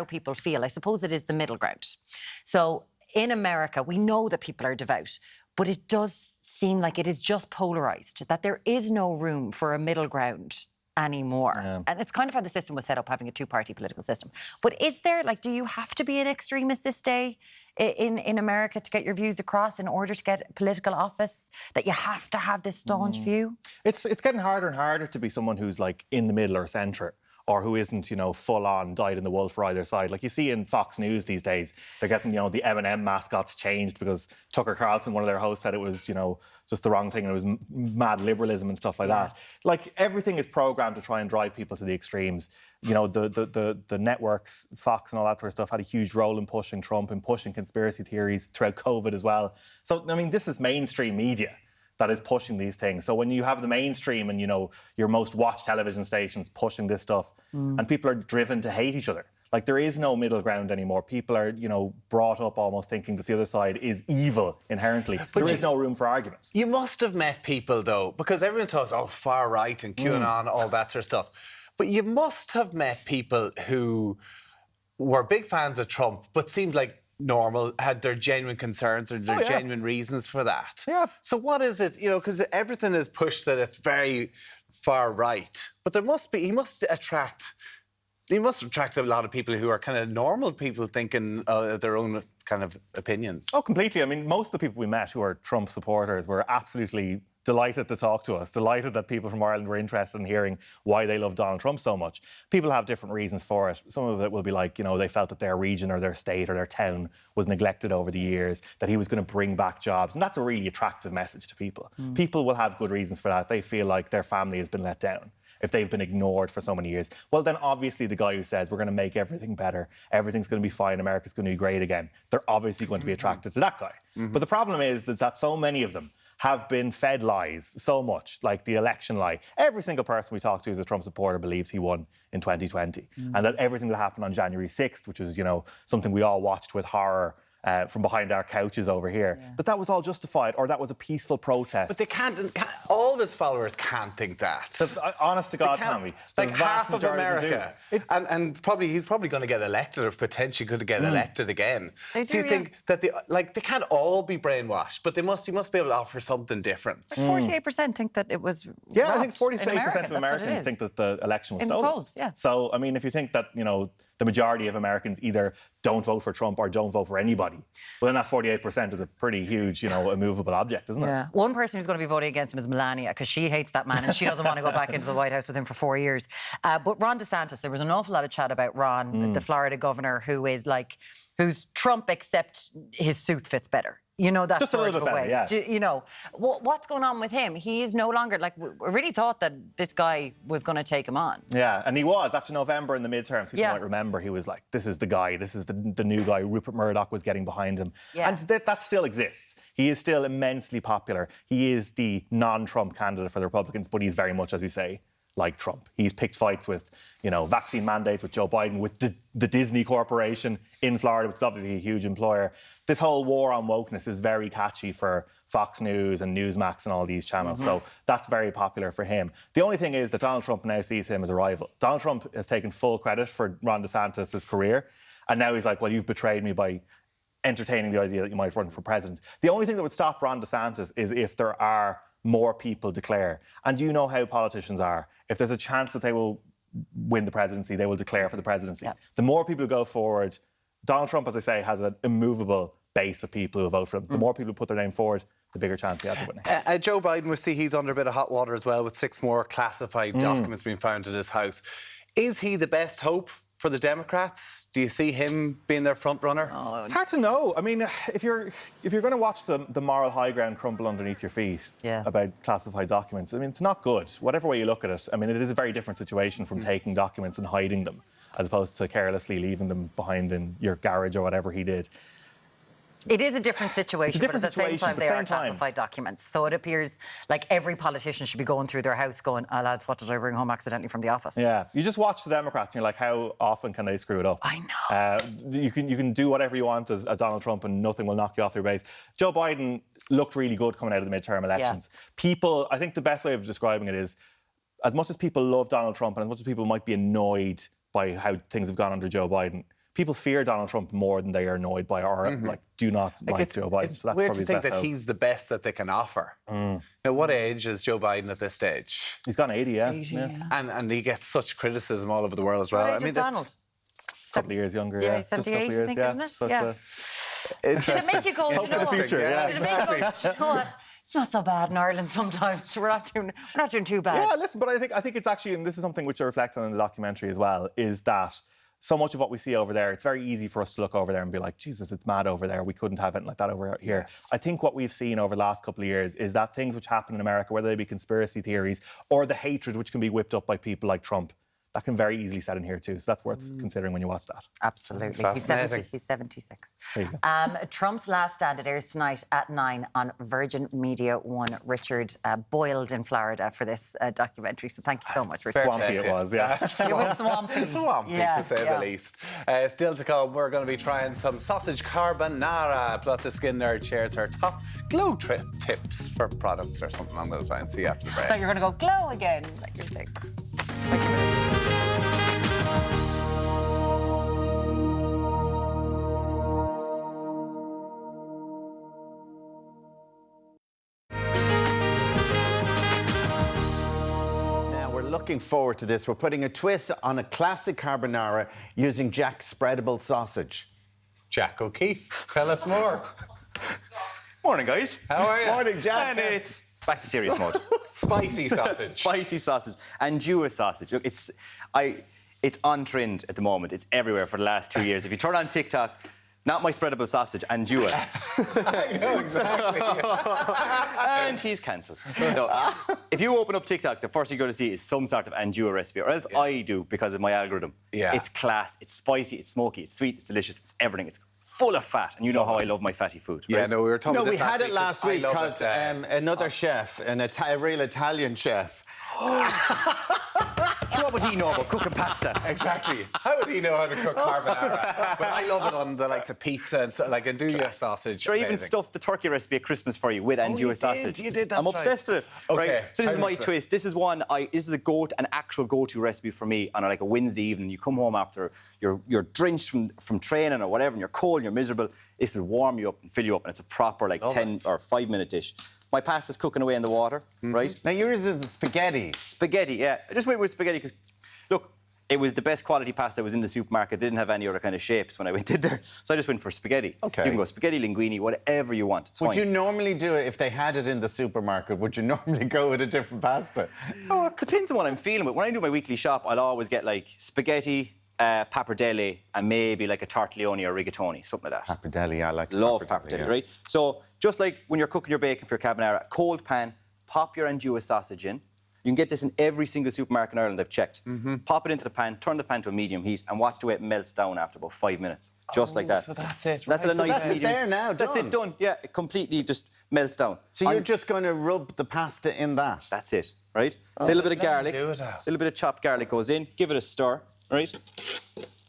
people feel. I suppose it is the middle ground. So in America, we know that people are devout, but it does seem like it is just polarised, that there is no room for a middle ground anymore. Yeah. And it's kind of how the system was set up, having a two-party political system. But is there, like, do you have to be an extremist this day in America to get your views across in order to get political office, that you have to have this staunch view? It's getting harder and harder to be someone who's, like, in the middle or centre, or who isn't, you know, full on dyed in the wool for either side. Like you see in Fox News these days, they're getting, you know, the M&M mascots changed because Tucker Carlson, one of their hosts, said it was, you know, just the wrong thing, and it was mad liberalism and stuff like that. Like, everything is programmed to try and drive people to the extremes. You know, the networks, Fox and all that sort of stuff, had a huge role in pushing Trump and pushing conspiracy theories throughout COVID as well. So, I mean, this is mainstream media that is pushing these things. So when you have the mainstream and, you know, your most watched television stations pushing this stuff, and people are driven to hate each other, like, there is no middle ground anymore. People are, you know, brought up almost thinking that the other side is evil inherently. But there is no room for argument. You must have met people, though, because everyone talks, oh, far right and QAnon, all that sort of stuff. But you must have met people who were big fans of Trump, but seemed like normal, had their genuine concerns or their genuine reasons for that. Yeah. So what is it, you know, because everything is pushed that it's very far right, but there must be, he must attract a lot of people who are kind of normal people thinking their own kind of opinions. Oh, completely. I mean, most of the people we met who are Trump supporters were absolutely delighted to talk to us, delighted that people from Ireland were interested in hearing why they love Donald Trump so much. People have different reasons for it. Some of it will be like, you know, they felt that their region or their state or their town was neglected over the years, that he was going to bring back jobs. And that's a really attractive message to people. People will have good reasons for that. They feel like their family has been let down if they've been ignored for so many years. Well, then obviously the guy who says we're going to make everything better, everything's going to be fine, America's going to be great again, they're obviously going to be attracted to that guy. But the problem is that so many of them have been fed lies so much, like the election lie. Every single person we talk to who's a Trump supporter believes he won in 2020. And that everything that happened on January 6th, which was, you know, something we all watched with horror from behind our couches over here, that was all justified or that was a peaceful protest. But they can't all of his followers can't think that. Honest to God, Tommy. Like half of America. And probably he's probably going to get elected or potentially could get elected again. They do you think that they can't all be brainwashed, but he must be able to offer something different. 48% think that it was I think 48% of Americans think that the election was in stolen. the polls, yeah. So, I mean, if you think that, the majority of Americans either don't vote for Trump or don't vote for anybody, well, then that 48% is a pretty huge, immovable object, isn't it? Yeah. One person who's going to be voting against him is Melania, because she hates that man and she doesn't want to go back into the White House with him for 4 years. But Ron DeSantis, there was an awful lot of chat about Ron, the Florida governor, who's Trump except his suit fits better. That just a sort little of bit better, way. yeah. What's going on with him? He is no longer, we really thought that this guy was going to take him on. Yeah, and he was. After November in the midterms, people might remember, he was like, this is the guy, this is the new guy. Rupert Murdoch was getting behind him. Yeah. And that still exists. He is still immensely popular. He is the non-Trump candidate for the Republicans, but he's very much, as you say, like Trump. He's picked fights with, vaccine mandates with Joe Biden, with the Disney Corporation in Florida, which is obviously a huge employer. This whole war on wokeness is very catchy for Fox News and Newsmax and all these channels. So that's very popular for him. The only thing is that Donald Trump now sees him as a rival. Donald Trump has taken full credit for Ron DeSantis' career. And now he's like, well, you've betrayed me by entertaining the idea that you might run for president. The only thing that would stop Ron DeSantis is if there are more people declare. And you know how politicians are. If there's a chance that they will win the presidency, they will declare for the presidency. Yep. The more people who go forward, Donald Trump, as I say, has an immovable base of people who vote for him. The more people who put their name forward, the bigger chance he has of winning. Joe Biden, we see he's under a bit of hot water as well, with 6 more classified documents being found in his house. Is he the best hope for the Democrats? Do you see him being their front runner? It's hard to know. I mean, if you're going to watch the moral high ground crumble underneath your feet about classified documents, I mean, it's not good. Whatever way you look at it, I mean, it is a very different situation from taking documents and hiding them, as opposed to carelessly leaving them behind in your garage or whatever he did. It is a different situation, but at the same time, they are classified documents. So it appears like every politician should be going through their house going, oh, lads, what did I bring home accidentally from the office? Yeah, you just watch the Democrats and you're like, how often can they screw it up? I know. You can do whatever you want as Donald Trump and nothing will knock you off your base. Joe Biden looked really good coming out of the midterm elections. People, I think the best way of describing it is, as much as people love Donald Trump and as much as people might be annoyed by how things have gone under Joe Biden, people fear Donald Trump more than they are annoyed by or do not like Joe Biden. It's so that's weird probably to think the that best he's the best that they can offer. Now, what age is Joe Biden at this stage? He's gone 80, yeah. 80, yeah. And he gets such criticism all over the world as well. I mean, Donald. A couple of years younger, yeah. Yeah, 78, I think, isn't it? So yeah. Did it make you go, Hope for the future, Did it make you go, you know what? It's not so bad in Ireland sometimes. We're not doing too bad. Yeah, listen, but I think it's actually, and this is something which I reflect on in the documentary as well, is that so much of what we see over there, it's very easy for us to look over there and be like, Jesus, it's mad over there. We couldn't have it like that over here. Yes. I think what we've seen over the last couple of years is that things which happen in America, whether they be conspiracy theories or the hatred which can be whipped up by people like Trump, that can very easily set in here too. So that's worth considering when you watch that. Absolutely. He's 70. He's 76. There you go. Trump's last stand, it airs tonight at 9 on Virgin Media 1. Richard boiled in Florida for this documentary. So thank you so much, Richard. Swampy it was, yeah. It was swampy. Swampy, to say the least. Still to come, we're going to be trying some sausage carbonara. Plus, the Skin Nerd shares her top glow tips for products or something along those lines. See you after the break. I thought you were going to go glow again, like your thing. Looking forward to this. We're putting a twist on a classic carbonara using Jack's spreadable sausage. Jack O'Keefe, tell us more. Morning, guys. How are you? Morning, Jack. And it's back to serious mode. Spicy sausage. Spicy sausage and Jewish sausage. Look, it's on trend at the moment. It's everywhere for the last 2 years. If you turn on TikTok, not my spreadable sausage, and Jua. I know, exactly. And he's cancelled. No, if you open up TikTok, the first thing you're going to see is some sort of Andua recipe, or else I do because of my algorithm. Yeah. It's class, it's spicy, it's smoky, it's sweet, it's delicious, it's everything. It's full of fat, and you know how I love my fatty food. Right? Yeah, no, we were talking about this had it last week because another chef, a real Italian chef. Sure, What would he know about cooking pasta? Exactly. How would he know how to cook carbonara? But I love it on the likes of pizza and like Nduja sausage. Sure, I even stuffed the turkey recipe at Christmas for you with Nduja sausage. You did, that's I'm obsessed with it. Okay. Right? So this is my twist. This is this is an actual go-to recipe for me on like a Wednesday evening. You come home after you're drenched from training or whatever, and you're cold and you're miserable. This will warm you up and fill you up, and it's a proper like 10 or 5 minute dish. My pasta's cooking away in the water, right? Now yours is spaghetti. Spaghetti, yeah. I just went with spaghetti because, look, it was the best quality pasta that was in the supermarket. They didn't have any other kind of shapes when I went in there. So I just went for spaghetti. Okay. You can go spaghetti, linguine, whatever you want. It's fine. Would you normally do it if they had it in the supermarket? Would you normally go with a different pasta? Oh, it depends on what I'm feeling. But when I do my weekly shop, I'll always get like spaghetti, pappardelle, and maybe like a tortelloni or rigatoni, something like that. Pappardelle, I like Love pappardelle, right? So just like when you're cooking your bacon for your carbonara, cold pan, pop your Nduja sausage in. You can get this in every single supermarket in Ireland I've checked. Pop it into the pan, turn the pan to a medium heat, and watch the way it melts down after about 5 minutes. Just like that. So that's it. That's right. a nice that's medium. it there now, That's done. it done. Yeah, it completely just melts down. So you're just going to rub the pasta in that? That's it, right? A little bit of garlic, a little bit of chopped garlic goes in. Give it a stir, right?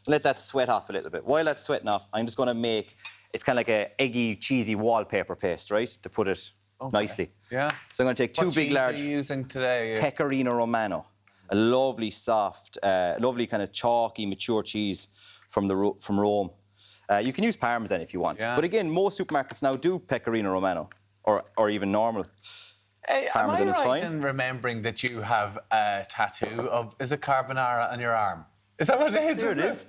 Let that sweat off a little bit. While that's sweating off, I'm just going to make... It's kind of like a eggy, cheesy wallpaper paste, right? To put it nicely. Yeah. So I'm going to take two big, large... What cheese are you using today? Pecorino Romano. A lovely, soft, lovely kind of chalky, mature cheese from Rome. You can use Parmesan if you want. Yeah. But again, most supermarkets now do Pecorino Romano. Or even normal. Hey, Parmesan am I is right fine. in remembering that you have a tattoo of... Is it carbonara on your arm? Is that what it is? There it is.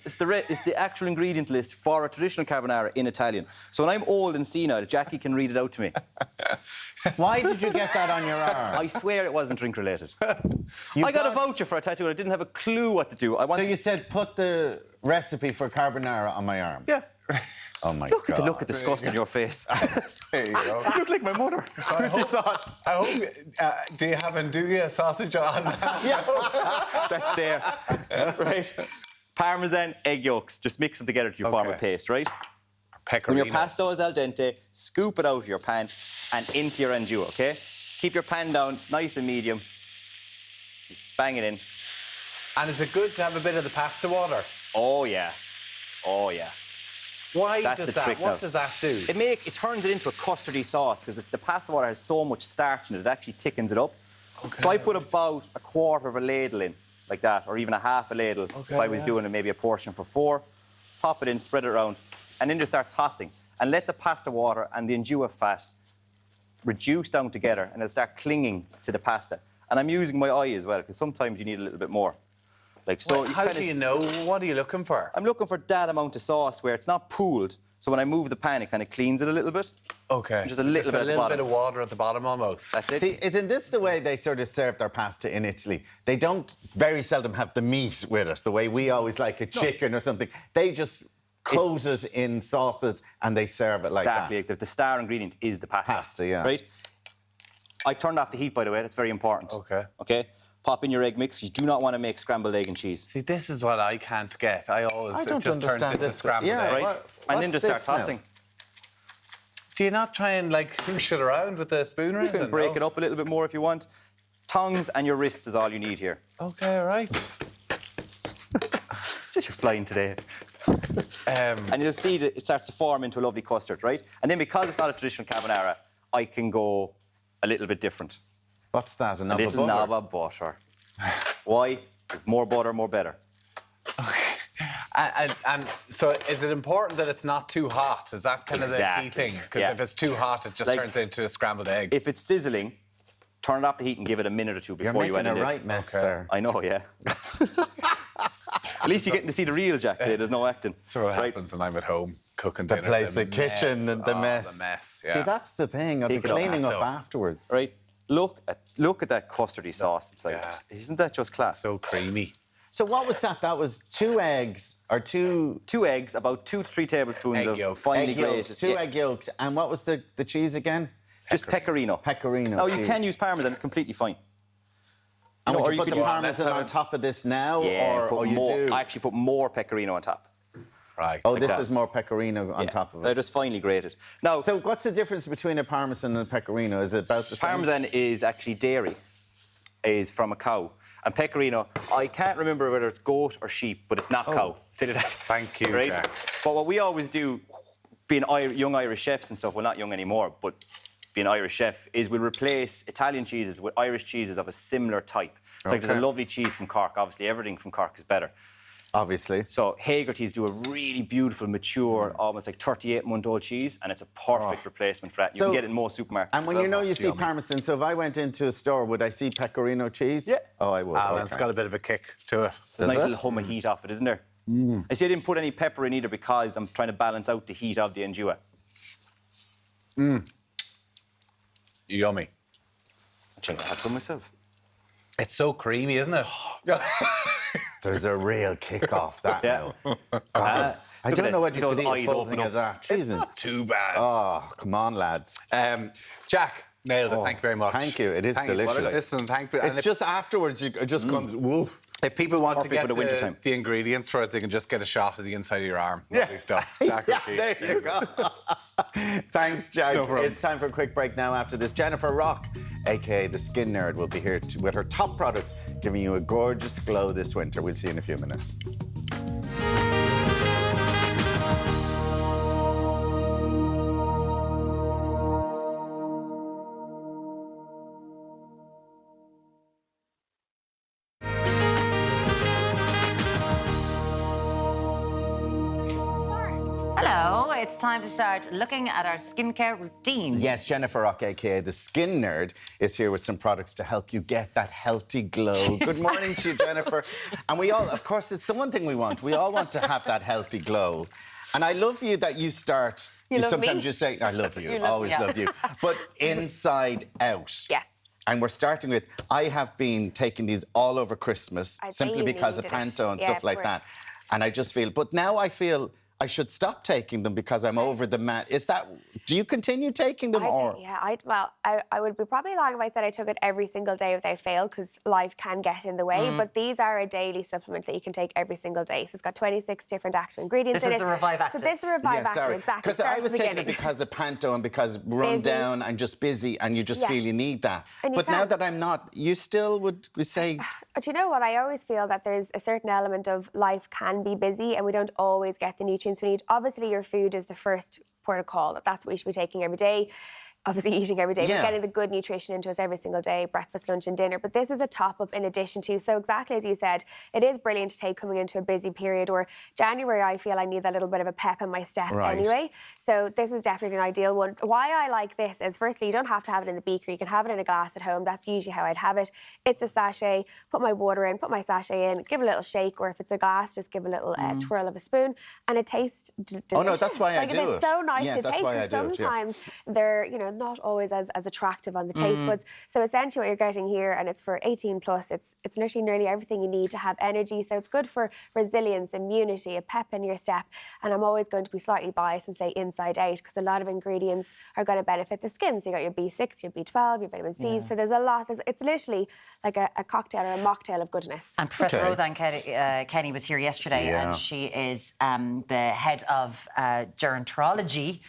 It's the actual ingredient list for a traditional carbonara in Italian. So when I'm old and senile, Jackie can read it out to me. Why did you get that on your arm? I swear it wasn't drink-related. I got a voucher for a tattoo and I didn't have a clue what to do. So you said, put the recipe for carbonara on my arm? Yeah. Oh, my God. Look at the look of disgust in your face. There you go. You look like my mother. So I hope, do you have Nduja sausage on? Yeah. That's there. Right. Parmesan, egg yolks. Just mix them together to form a paste, right? When your pasta is al dente, scoop it out of your pan and into your Nduja, OK? Keep your pan down, nice and medium. Bang it in. And is it good to have a bit of the pasta water? Oh, yeah. Oh, yeah. Why That's does the that? trick What now. does that do? It turns it into a custardy sauce because the pasta water has so much starch in it, it actually thickens it up. Okay. So I put about a quarter of a ladle in, like that, or even a half a ladle if I was doing maybe a portion for 4. Pop it in, spread it around, and then just start tossing. And let the pasta water and the Nduja fat reduce down together, and it'll start clinging to the pasta. And I'm using my eye as well, because sometimes you need a little bit more. Like so. Well, how do you know? What are you looking for? I'm looking for that amount of sauce where it's not pooled. So when I move the pan, it kind of cleans it a little bit. Okay. Just a little bit of water at the bottom almost. That's it. See, isn't this the way they sort of serve their pasta in Italy? They don't very seldom have the meat with it, the way we always like a chicken or something. They just coat it in sauces and they serve it like that. Exactly. The star ingredient is the pasta. Pasta, yeah. Right? I turned off the heat, by the way. That's very important. Okay. Okay? Pop in your egg mix. You do not want to make scrambled egg and cheese. See, this is what I can't get. I don't just turns understand into this. scrambled Yeah, egg. Right? And then just start tossing. Do you not try and, like, hoosh it around with a spoon or anything? You can break it up a little bit more if you want. Tongs and your wrists is all you need here. Okay, right. Just you're flying today. And you'll see that it starts to form into a lovely custard, right? And then because it's not a traditional carbonara, I can go a little bit different. What's that, a knob A of little butter? knob of butter. Why? Because more butter, more better. And so is it important that it's not too hot? Is that kind of the key thing? Because if it's too hot, it just turns into a scrambled egg. If it's sizzling, turn it off the heat and give it a minute or two before you end it. You're making a right mess there. I know, yeah. At least you're getting to see the real Jack today. There's no acting. So what happens when I'm at home cooking The dinner? place, the kitchen, and the mess. The mess, yeah. See, that's the thing, of the Pick it up. cleaning up afterwards. Right? Look at that custardy sauce inside. Isn't that just class? So creamy. So what was that? That was 2 eggs, or 2... 2 eggs, about 2 to 3 tablespoons of finely egg yolks, grated. 2 egg yolks. And what was the cheese again? Just pecorino. Pecorino No, you cheese. can use Parmesan. It's completely fine. And No, would or you you put could the use- Parmesan on top of this now? Yeah, or you more, do? I actually put more pecorino on top. Right. Oh, like this that. is more pecorino on top of it. They're just finely grated. Now, So what's the difference between a Parmesan and a pecorino? Is it about the same? Parmesan is actually dairy, is from a cow. And pecorino, I can't remember whether it's goat or sheep, but it's not cow. Tell you that. Thank you, right? Jack. But what we always do, being young Irish chefs and stuff, well, not young anymore, but being Irish chef, is we'll replace Italian cheeses with Irish cheeses of a similar type. So like there's a lovely cheese from Cork. Obviously, everything from Cork is better. Obviously. So Haggerty's do a really beautiful, mature, almost like 38-month-old cheese, and it's a perfect replacement for that. You can get it in most supermarkets. And when you see Parmesan, so if I went into a store, would I see pecorino cheese? Yeah. Oh, I would. And it's got a bit of a kick to it. There's a nice little hum of heat off it, isn't there? I see I didn't put any pepper in either because I'm trying to balance out the heat of the Nduja. Yummy. I'll have some myself. It's so creamy, isn't it? There's a real kick off that now. I don't know what you could eat a full thing of that. It's not too bad. Oh, come on, lads. Jack, nailed it. Thank you very much. Thank you. It is delicious. Listen, thank you. It's just afterwards, it just comes, woof. If people want to get the ingredients for it, they can just get a shot of the inside of your arm. Lovely stuff. Jack there you go. Thanks, Jack. It's time for a quick break now. After this, Jennifer Rock, a.k.a. the Skin Nerd, will be here with her top products, giving you a gorgeous glow this winter. We'll see you in a few minutes. Hello, it's time to start looking at our skincare routine. Yes, Jennifer Rock, a.k.a. the Skin Nerd, is here with some products to help you get that healthy glow. Good morning to you, Jennifer. And we all, of course, it's the one thing we want. We all want to have that healthy glow. And I love you that you start... Sometimes you say, I love you, always love you. But inside out. Yes. And we're starting with, I have been taking these all over Christmas, simply because of Panto and stuff like that. And I just feel, but now I feel... I should stop taking them because I'm over the mat. Is that... Do you continue taking them, or...? I would be probably lying if I said I took it every single day without fail, because life can get in the way. But these are a daily supplement that you can take every single day. So it's got 26 different active ingredients in it. This is the Revive Active. So this is the Revive Active, exactly. Because I was taking it because of Panto and because run down and just busy, and you just feel you need that. But now that I'm not, you still would say... But you know what? I always feel that there's a certain element of life can be busy and we don't always get the nutrients we need. Obviously, your food is the first port of call. That's what you should be taking every day. Obviously eating every day, but getting the good nutrition into us every single day, breakfast, lunch and dinner. But this is a top-up in addition to. So exactly as you said, it is brilliant to take coming into a busy period, or January, I feel I need that little bit of a pep in my step anyway. So this is definitely an ideal one. Why I like this is, firstly, you don't have to have it in the beaker. You can have it in a glass at home. That's usually how I'd have it. It's a sachet. Put my water in, put my sachet in, give a little shake, or if it's a glass, just give a little twirl of a spoon, and it tastes delicious. Oh, no, that's why I do it. It's so nice to take, because sometimes they're, not always as attractive on the taste buds. So essentially what you're getting here, and it's for 18 plus, it's literally nearly everything you need to have energy. So it's good for resilience, immunity, a pep in your step. And I'm always going to be slightly biased and say inside out, because a lot of ingredients are going to benefit the skin. So you got your B6, your B12, your vitamin C. So there's a lot. It's literally like a cocktail or a mocktail of goodness. And Professor Roseanne Kenny was here yesterday, and she is the head of gerontology,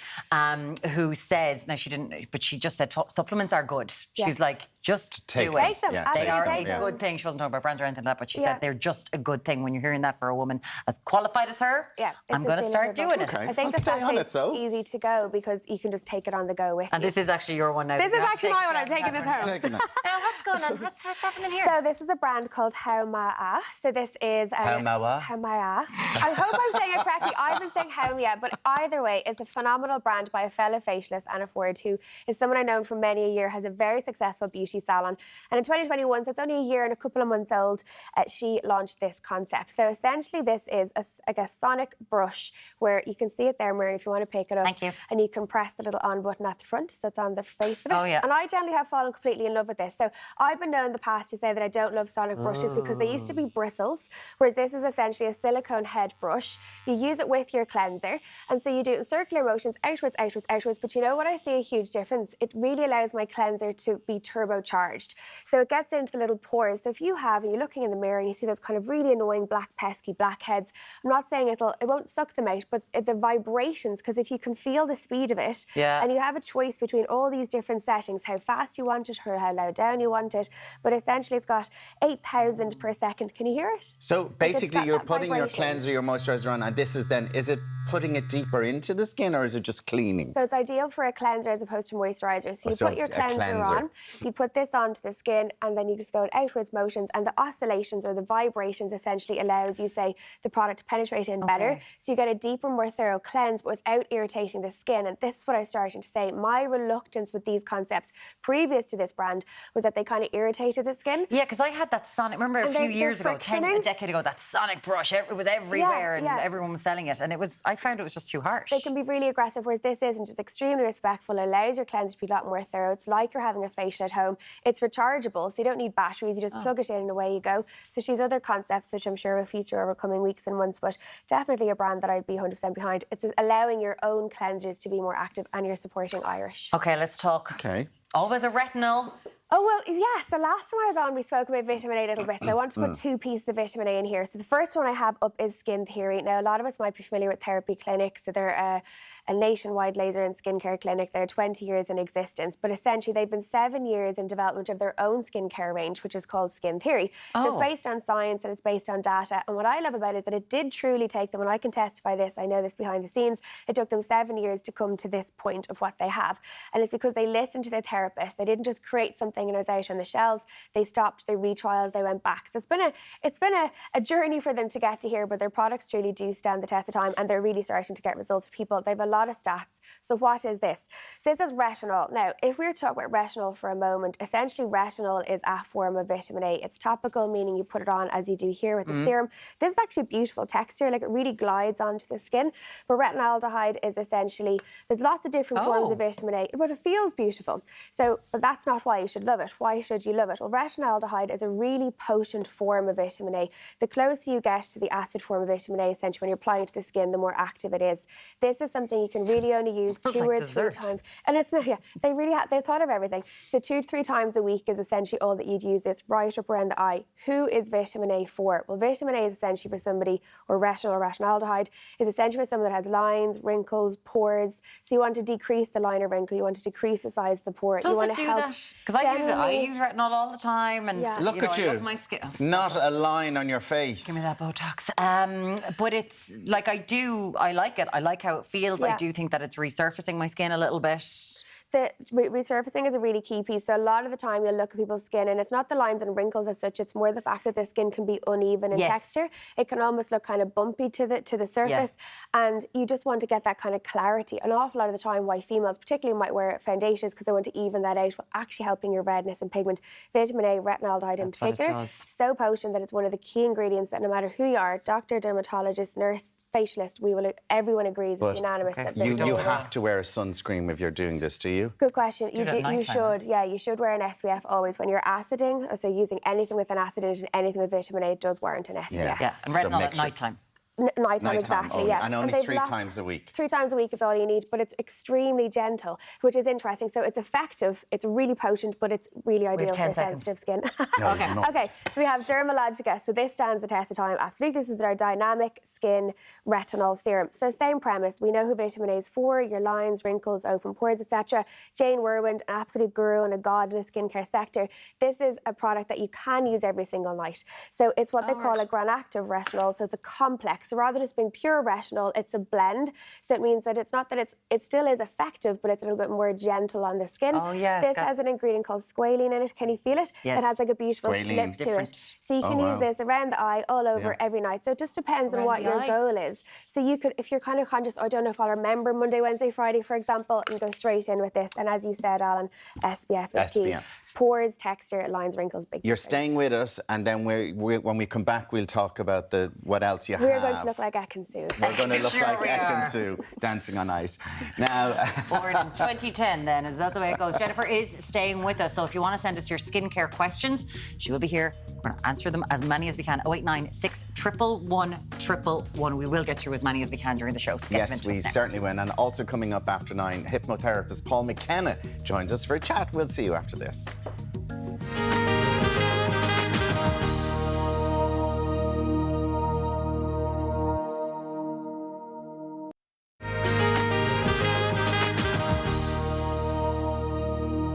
who says, now she didn't, but she just said supplements are good. She's like, just do it. Take them. They are a good thing. She wasn't talking about brands or anything like that, but she said they're just a good thing. When you're hearing that for a woman as qualified as her, I'm going to start doing it. I think the sachet is easy to go because you can just take it on the go with you. And this is actually your one now. This is actually my one. I'm taking this home. Now, what's going on? What's happening here? So this is a brand called How Ma. So this is... How Ma. I hope I'm saying it correctly. I've been saying How Ma, but either way, it's a phenomenal brand by a fellow facialist, Anna Ford, who is someone I've known for many a year, has a very successful beauty salon. And in 2021, so it's only a year and a couple of months old, she launched this concept. So essentially this is a sonic brush where you can see it there, Mary, if you want to pick it up. Thank you. And you can press the little on button at the front, so it's on the face of it. Oh, yeah. And I generally have fallen completely in love with this. So I've been known in the past to say that I don't love sonic brushes because they used to be bristles, whereas this is essentially a silicone head brush. You use it with your cleanser, and so you do it in circular motions, outwards, outwards, outwards. But you know what? I see a huge difference. It really allows my cleanser to be turbocharged. turbocharged. So it gets into the little pores. So if you have, and you're looking in the mirror and you see those kind of really annoying black, pesky blackheads, I'm not saying it won't suck them out, but the vibrations, because if you can feel the speed of it, and you have a choice between all these different settings, how fast you want it or how low down you want it, but essentially it's got 8,000 per second. Can you hear it? So basically you're putting your vibration. cleanser, your moisturiser on, and this is then, is it putting it deeper into the skin or is it just cleaning? So it's ideal for a cleanser as opposed to moisturiser. So you put your cleanser on, you put this onto the skin, and then you just go in outwards motions, and the oscillations or the vibrations essentially allows you, say, the product to penetrate in better. So you get a deeper, more thorough cleanse, but without irritating the skin. And this is what I was starting to say. My reluctance with these concepts previous to this brand was that they kind of irritated the skin. Yeah, because I had that Sonic, remember a few years ago, a decade ago, that Sonic brush, it was everywhere and everyone was selling it. And I found it was just too harsh. They can be really aggressive, whereas this isn't. It's extremely respectful, allows your cleanser to be a lot more thorough. It's like you're having a facial at home. It's rechargeable, so you don't need batteries. You just plug it in and away you go. So she's other concepts, which I'm sure will feature over coming weeks and months, but definitely a brand that I'd be 100% behind. It's allowing your own cleansers to be more active, and you're supporting Irish. OK, let's talk. OK. Always a retinol. Oh, well, yes. The last time I was on, we spoke about vitamin A a little bit. So I want to put 2 pieces of vitamin A in here. So the first one I have up is Skin Theory. Now, a lot of us might be familiar with therapy clinics. So they're a nationwide laser and skincare clinic. They're 20 years in existence. But essentially, they've been 7 years in development of their own skincare range, which is called Skin Theory. So it's based on science and it's based on data. And what I love about it is that it did truly take them, and I can testify this, I know this behind the scenes, it took them 7 years to come to this point of what they have. And it's because they listened to their therapist. They didn't just create something and it was out on the shelves. They stopped, they retrialed, they went back. So it's been a journey for them to get to here, but their products truly do stand the test of time, and they're really starting to get results for people. They have a lot of stats. So what is this? So this is retinol. Now, if we were to talk about retinol for a moment, essentially retinol is a form of vitamin A. It's topical, meaning you put it on as you do here with the serum. This is actually a beautiful texture, like it really glides onto the skin. But retinaldehyde is essentially, there's lots of different forms of vitamin A, but it feels beautiful. So, but that's not why you should love it. Why should you love it? Well, retinaldehyde is a really potent form of vitamin A. The closer you get to the acid form of vitamin A, essentially when you're applying it to the skin, the more active it is. This is something you can really only use 2 or 3 times. And it's not, they really they've thought of everything. So 2 to 3 times a week is essentially all that you'd use this right up around the eye. Who is vitamin A for? Well, vitamin A is essentially for somebody, or retinol or retinaldehyde, is essentially for someone that has lines, wrinkles, pores. So you want to decrease the line or wrinkle, you want to decrease the size of the pore. Does you want it to do help that? Because I use retinol all the time, and Look at you. I love my skin. Not a line on your face. Give me that Botox. But it's like I like it. I like how it feels. I do think that it's resurfacing my skin a little bit. The resurfacing is a really key piece. So a lot of the time you'll look at people's skin and it's not the lines and wrinkles as such, it's more the fact that the skin can be uneven in texture. It can almost look kind of bumpy to the surface, and you just want to get that kind of clarity. An awful lot of the time why females particularly might wear foundations because they want to even that out, while actually helping your redness and pigment. Vitamin A, retinaldehyde in particular, so potent that it's one of the key ingredients that no matter who you are, doctor, dermatologist, nurse, facialist, everyone agrees, it's unanimous that you have to wear a sunscreen if you're doing this, do you? Good question. You should. Yeah, you should wear an SPF always when you're aciding. So using anything with an acid in it and anything with vitamin A does warrant an SPF. Yeah, and retinol at night time. Nighttime, exactly, And only 3 times a week. 3 times a week is all you need, but it's extremely gentle, which is interesting. So it's effective, it's really potent, but it's really ideal for sensitive skin. Okay, so we have Dermalogica. So this stands the test of time. Absolutely, this is our dynamic skin retinol serum. So same premise. We know who vitamin A is for, your lines, wrinkles, open pores, etc. Jane Werwind, an absolute guru and a god in the skincare sector. This is a product that you can use every single night. So it's what they call a granactive retinol. So it's a complex. So rather than just being pure retinol, it's a blend. So it means that it's not that it still is effective, but it's a little bit more gentle on the skin. This has an ingredient called squalene in it. Can you feel it? Yes. It has like a beautiful slip to it. So you can use this around the eye, all over, every night. So it just depends on what your goal is. So you could, if you're kind of conscious, I don't know if I'll remember Monday, Wednesday, Friday, for example, and go straight in with this. And as you said, Alan, SPF is key. Pores, texture, lines, wrinkles, big You're staying with us, and then when we come back, we'll talk about what else you have. We're going to look like Ekin-Su. We're going to look like Ekin-Su dancing on ice. Now, born in 2010 then, is that the way it goes? Jennifer is staying with us, so if you want to send us your skincare questions, she will be here. We're going to answer them as many as we can. 0896 111 111. We will get through as many as we can during the show. So yes, we certainly will. And also coming up after 9, hypnotherapist Paul McKenna joins us for a chat. We'll see you after this.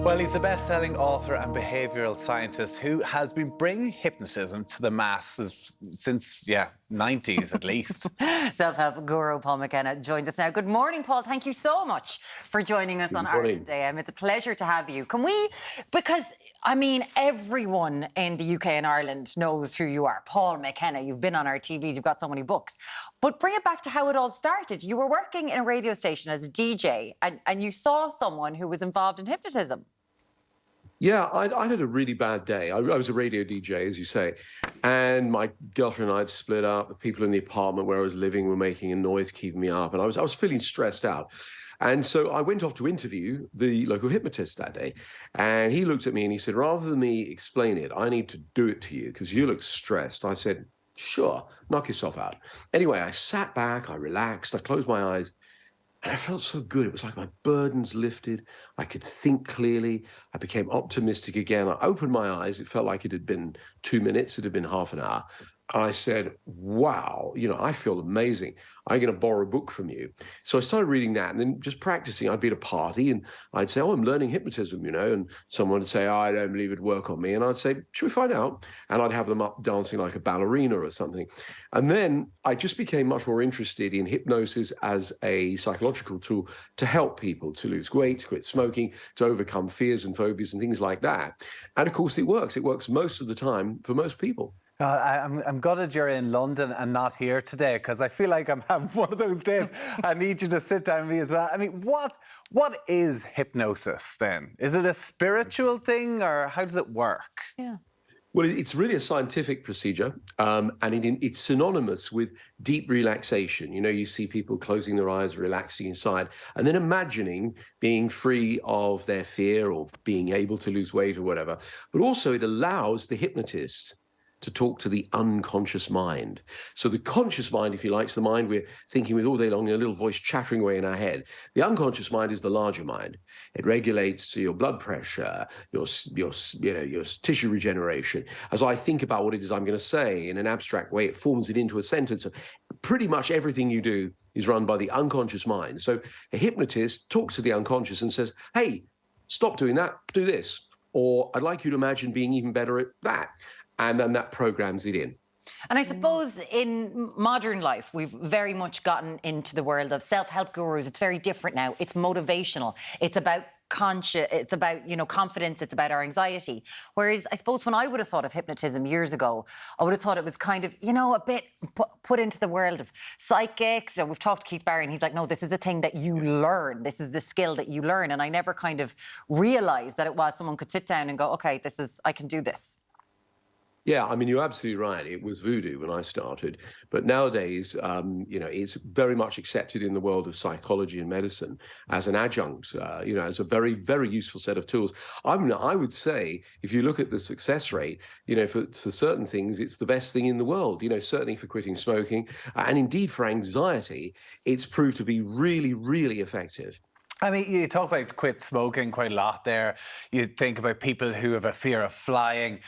Well, he's the best-selling author and behavioural scientist who has been bringing hypnotism to the masses since, 90s at least. Self-help guru Paul McKenna joins us now. Good morning, Paul. Thank you so much for joining us on Ireland AM. It's a pleasure to have you. Can we, because, I mean, everyone in the UK and Ireland knows who you are. Paul McKenna, you've been on our TVs, you've got so many books. But bring it back to how it all started. You were working in a radio station as a DJ and you saw someone who was involved in hypnotism. Yeah, I had a really bad day. I was a radio DJ, as you say, and my girlfriend and I had split up. The people in the apartment where I was living were making a noise, keeping me up, and I was feeling stressed out. And so I went off to interview the local hypnotist that day, and he looked at me and he said, rather than me explain it, I need to do it to you because you look stressed. I said, sure, knock yourself out. Anyway, I sat back, I relaxed, I closed my eyes, and I felt so good. It was like my burdens lifted. I could think clearly. I became optimistic again. I opened my eyes. It felt like it had been 2 minutes. It had been half an hour. I said, wow, I feel amazing. I'm going to borrow a book from you. So I started reading that and then just practicing. I'd be at a party and I'd say, oh, I'm learning hypnotism, and someone would say, oh, I don't believe it'd work on me. And I'd say, should we find out? And I'd have them up dancing like a ballerina or something. And then I just became much more interested in hypnosis as a psychological tool to help people to lose weight, to quit smoking, to overcome fears and phobias and things like that. And of course, it works. It works most of the time for most people. I'm gutted you're in London and not here today because I feel like I'm having one of those days. I need you to sit down with me as well. I mean, what is hypnosis then? Is it a spiritual thing or how does it work? Yeah. Well, it's really a scientific procedure, and it's synonymous with deep relaxation. You see people closing their eyes, relaxing inside, and then imagining being free of their fear or being able to lose weight or whatever. But also it allows the hypnotist to talk to the unconscious mind. So the conscious mind, if you like, is the mind we're thinking with all day long, a little voice chattering away in our head. The unconscious mind is the larger mind. It regulates your blood pressure, your tissue regeneration. As I think about what it is I'm going to say in an abstract way, it forms it into a sentence. So pretty much everything you do is run by the unconscious mind. So a hypnotist talks to the unconscious and says, hey, stop doing that, do this. Or I'd like you to imagine being even better at that. And then that programs it in. And I suppose in modern life, we've very much gotten into the world of self-help gurus. It's very different now. It's motivational. It's about it's about, confidence. It's about our anxiety. Whereas I suppose when I would have thought of hypnotism years ago, I would have thought it was kind of, a bit put into the world of psychics. And we've talked to Keith Barry and he's like, no, this is a thing that you learn. This is a skill that you learn. And I never kind of realised that it was someone could sit down and go, okay, I can do this. Yeah, I mean, you're absolutely right. It was voodoo when I started. But nowadays, it's very much accepted in the world of psychology and medicine as an adjunct, as a very, very useful set of tools. I would say, if you look at the success rate, for certain things, it's the best thing in the world, certainly for quitting smoking. And indeed, for anxiety, it's proved to be really, really effective. I mean, you talk about quit smoking quite a lot there. You think about people who have a fear of flying.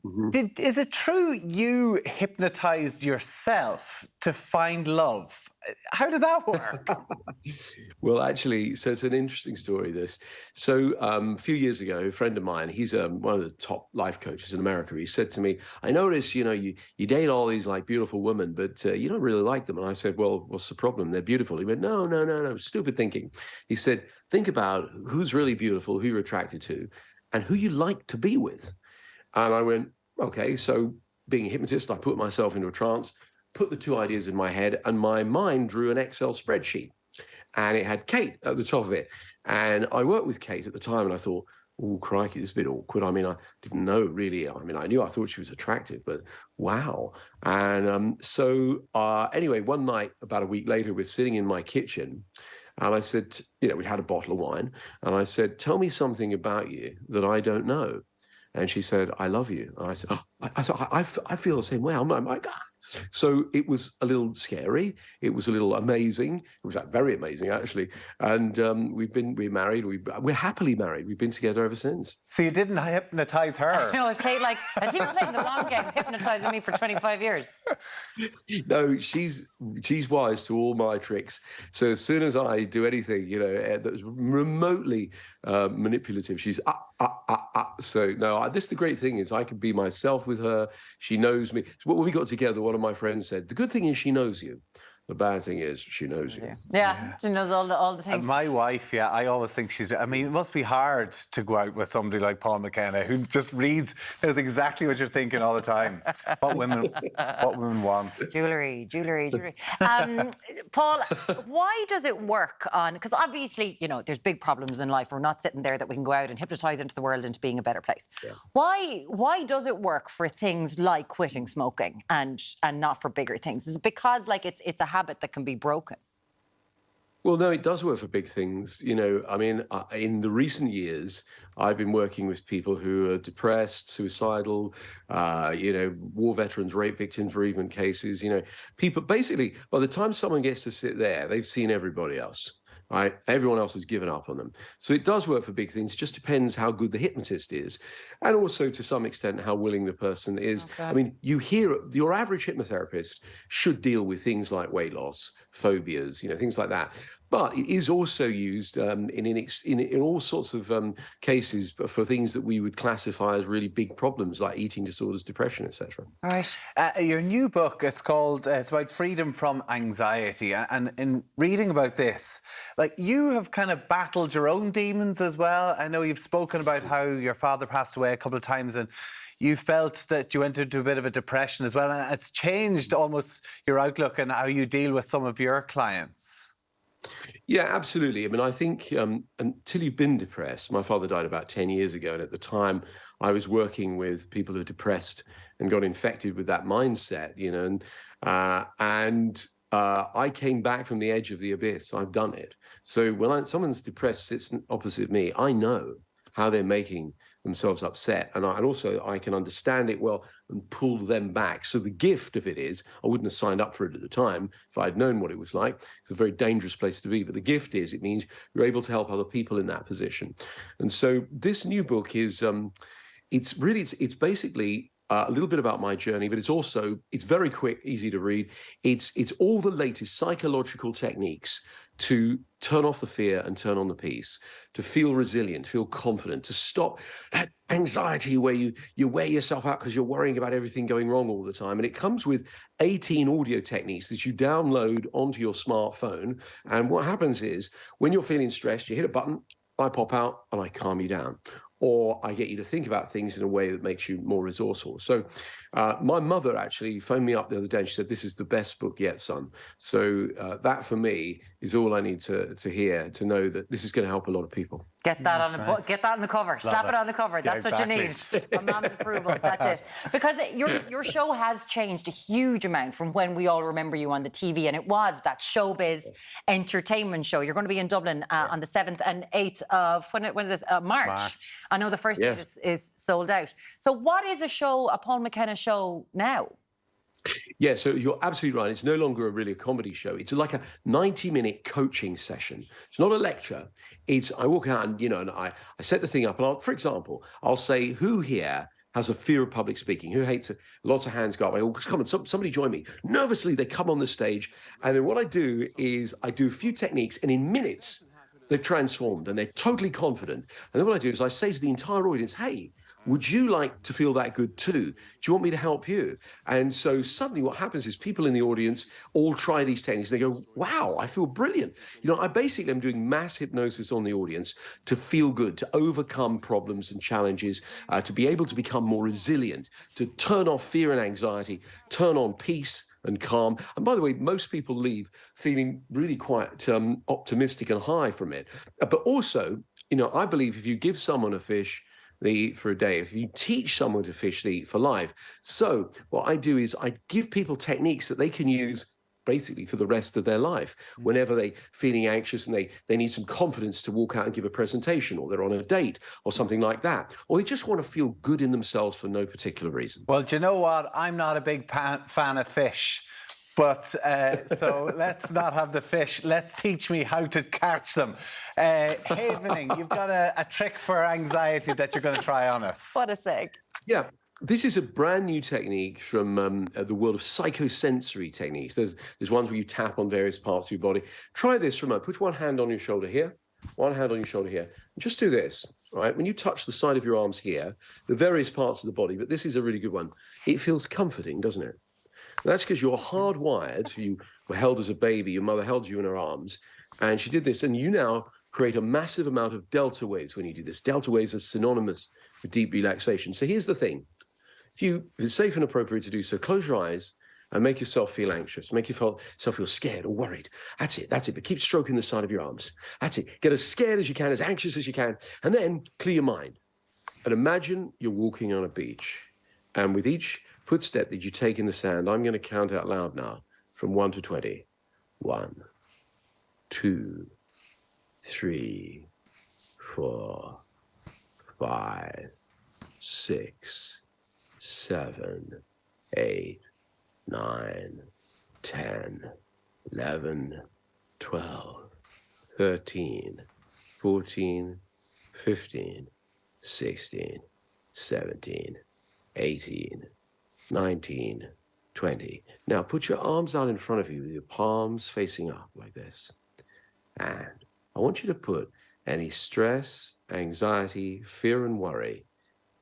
Mm-hmm. Is it true you hypnotised yourself to find love? How did that work? Well, actually, so it's an interesting story, this. So a few years ago, a friend of mine, he's one of the top life coaches in America, he said to me, I notice, you date all these beautiful women, but you don't really like them. And I said, well, what's the problem? They're beautiful. He went, no, stupid thinking. He said, think about who's really beautiful, who you're attracted to, and who you like to be with. And I went, okay, so being a hypnotist, I put myself into a trance, put the two ideas in my head, and my mind drew an Excel spreadsheet. And it had Kate at the top of it. And I worked with Kate at the time, and I thought, oh, crikey, this is a bit awkward. I mean, I didn't know really. I mean, I thought she was attractive, but wow. And anyway, one night, about a week later, we're sitting in my kitchen, and I said, we had a bottle of wine, and I said, tell me something about you that I don't know. And she said, I love you. And I said, oh, I feel the same way. I'm like, God. So it was a little scary. It was a little amazing. It was very amazing, actually. And we're married. We're happily married. We've been together ever since. So you didn't hypnotise her? No, it's Kate has he been playing the long game, hypnotising me for 25 years? No, she's wise to all my tricks. So as soon as I do anything, that's remotely manipulative. She's So no, this the great thing is I can be myself with her. She knows me. So when we got together, one of my friends said, the good thing is she knows you. The bad thing is she knows you. Yeah, she knows all the things. My wife, I always think I mean, it must be hard to go out with somebody like Paul McKenna who just knows exactly what you're thinking all the time. What women want. Jewellery. Paul, why does it work on... Because obviously, there's big problems in life. We're not sitting there that we can go out and hypnotise into the world into being a better place. Yeah. Why does it work for things like quitting smoking and not for bigger things? Is it because, it's a habit that can be broken? Well, no, it does work for big things. I mean, in the recent years, I've been working with people who are depressed, suicidal, war veterans, rape victims, bereavement cases. People basically, by the time someone gets to sit there, they've seen everybody else. Right? Everyone else has given up on them. So it does work for big things. It just depends how good the hypnotist is. And also, to some extent, how willing the person is. Okay. I mean, you hear your average hypnotherapist should deal with things like weight loss, phobias, things like that. But it is also used in all sorts of cases for things that we would classify as really big problems, like eating disorders, depression, etc. All right. Your new book, it's about freedom from anxiety. And in reading about this, you have kind of battled your own demons as well. I know you've spoken about how your father passed away a couple of times and you felt that you went into a bit of a depression as well. And it's changed almost your outlook and how you deal with some of your clients. Yeah, absolutely. I mean, I think until you've been depressed, my father died about 10 years ago. And at the time, I was working with people who are depressed and got infected with that mindset, and I came back from the edge of the abyss. I've done it. So when someone's depressed sits opposite me, I know how they're making themselves upset. And also I can understand it well and pull them back. So the gift of it is, I wouldn't have signed up for it at the time if I'd known what it was like. It's a very dangerous place to be. But the gift is, it means you're able to help other people in that position. And so this new book is, it's basically a little bit about my journey, but it's very quick, easy to read. It's all the latest psychological techniques to turn off the fear and turn on the peace, to feel resilient, feel confident, to stop that anxiety where you wear yourself out because you're worrying about everything going wrong all the time. And it comes with 18 audio techniques that you download onto your smartphone. And what happens is, when you're feeling stressed, you hit a button, I pop out and I calm you down. Or I get you to think about things in a way that makes you more resourceful. So my mother actually phoned me up the other day and she said, this is the best book yet, son. So that for me is all I need to hear, to know that this is going to help a lot of people. Get that on the book. Get that on the cover. Slap it on the cover. That's what you need. My mom's approval. That's it. Because your show has changed a huge amount from when we all remember you on the TV, and it was that showbiz entertainment show. You're going to be in Dublin on the 7th and 8th of when is this? March. I know the first date is sold out. So what is a Paul McKenna show now? Yeah, so you're absolutely right. It's no longer really a comedy show. It's like a 90-minute coaching session. It's not a lecture. I walk out and, and I set the thing up. And for example, I'll say, who here has a fear of public speaking? Who hates it? Lots of hands go up. I go, come on, somebody join me. Nervously, they come on the stage. And then what I do is I do a few techniques, and in minutes, they've transformed and they're totally confident. And then what I do is I say to the entire audience, hey, would you like to feel that good too? Do you want me to help you? And so suddenly what happens is people in the audience all try these techniques. And they go, wow, I feel brilliant. I basically am doing mass hypnosis on the audience to feel good, to overcome problems and challenges, to be able to become more resilient, to turn off fear and anxiety, turn on peace and calm. And by the way, most people leave feeling really quite optimistic and high from it. But also, I believe if you give someone a fish, they eat for a day. If you teach someone to fish, they eat for life. So what I do is I give people techniques that they can use basically for the rest of their life. Whenever they're feeling anxious and they need some confidence to walk out and give a presentation, or they're on a date or something like that, or they just want to feel good in themselves for no particular reason. Well, do you know what? I'm not a big fan of fish. But so let's not have the fish. Let's teach me how to catch them. Havening, you've got a trick for anxiety that you're going to try on us. What a seg. Yeah. This is a brand new technique from the world of psychosensory techniques. There's ones where you tap on various parts of your body. Try this for a moment. Put one hand on your shoulder here. one hand on your shoulder here. And just do this, right? When you touch the side of your arms here, the various parts of the body, but this is a really good one. It feels comforting, doesn't it? And that's because you're hardwired. You were held as a baby. Your mother held you in her arms, and she did this. And you now create a massive amount of delta waves when you do this. Delta waves are synonymous with deep relaxation. So here's the thing. If it's safe and appropriate to do so, close your eyes and make yourself feel anxious. Make yourself feel scared or worried. That's it. But keep stroking the side of your arms. That's it. Get as scared as you can, as anxious as you can, and then clear your mind. And imagine you're walking on a beach. And with each footstep that you take in the sand, I'm going to count out loud now from 1 to 20. 1, 2, 3, 4, 5, 6, 7, 8, 9, 10, 11, 12, 13, 14, 15, 16, 17, 18, 19, 20. Now put your arms out in front of you with your palms facing up like this. And I want you to put any stress, anxiety, fear and worry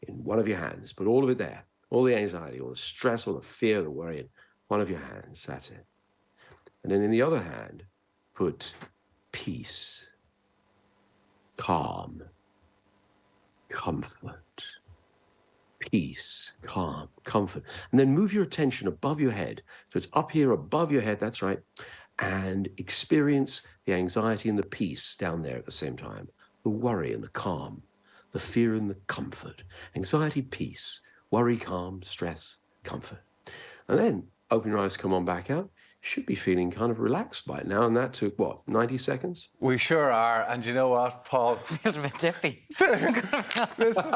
in one of your hands. Put all of it there. All the anxiety, all the stress, all the fear, the worry in one of your hands. That's it. And then in the other hand, put peace, calm, comfort. Peace, calm, comfort. And then move your attention above your head. So it's up here above your head, that's right. And experience the anxiety and the peace down there at the same time. The worry and the calm. The fear and the comfort. Anxiety, peace. Worry, calm, stress, comfort. And then open your eyes, come on back out. You should be feeling kind of relaxed by now. And that took, what, 90 seconds? We sure are. And you know what, Paul? Feels a bit dippy. Listen,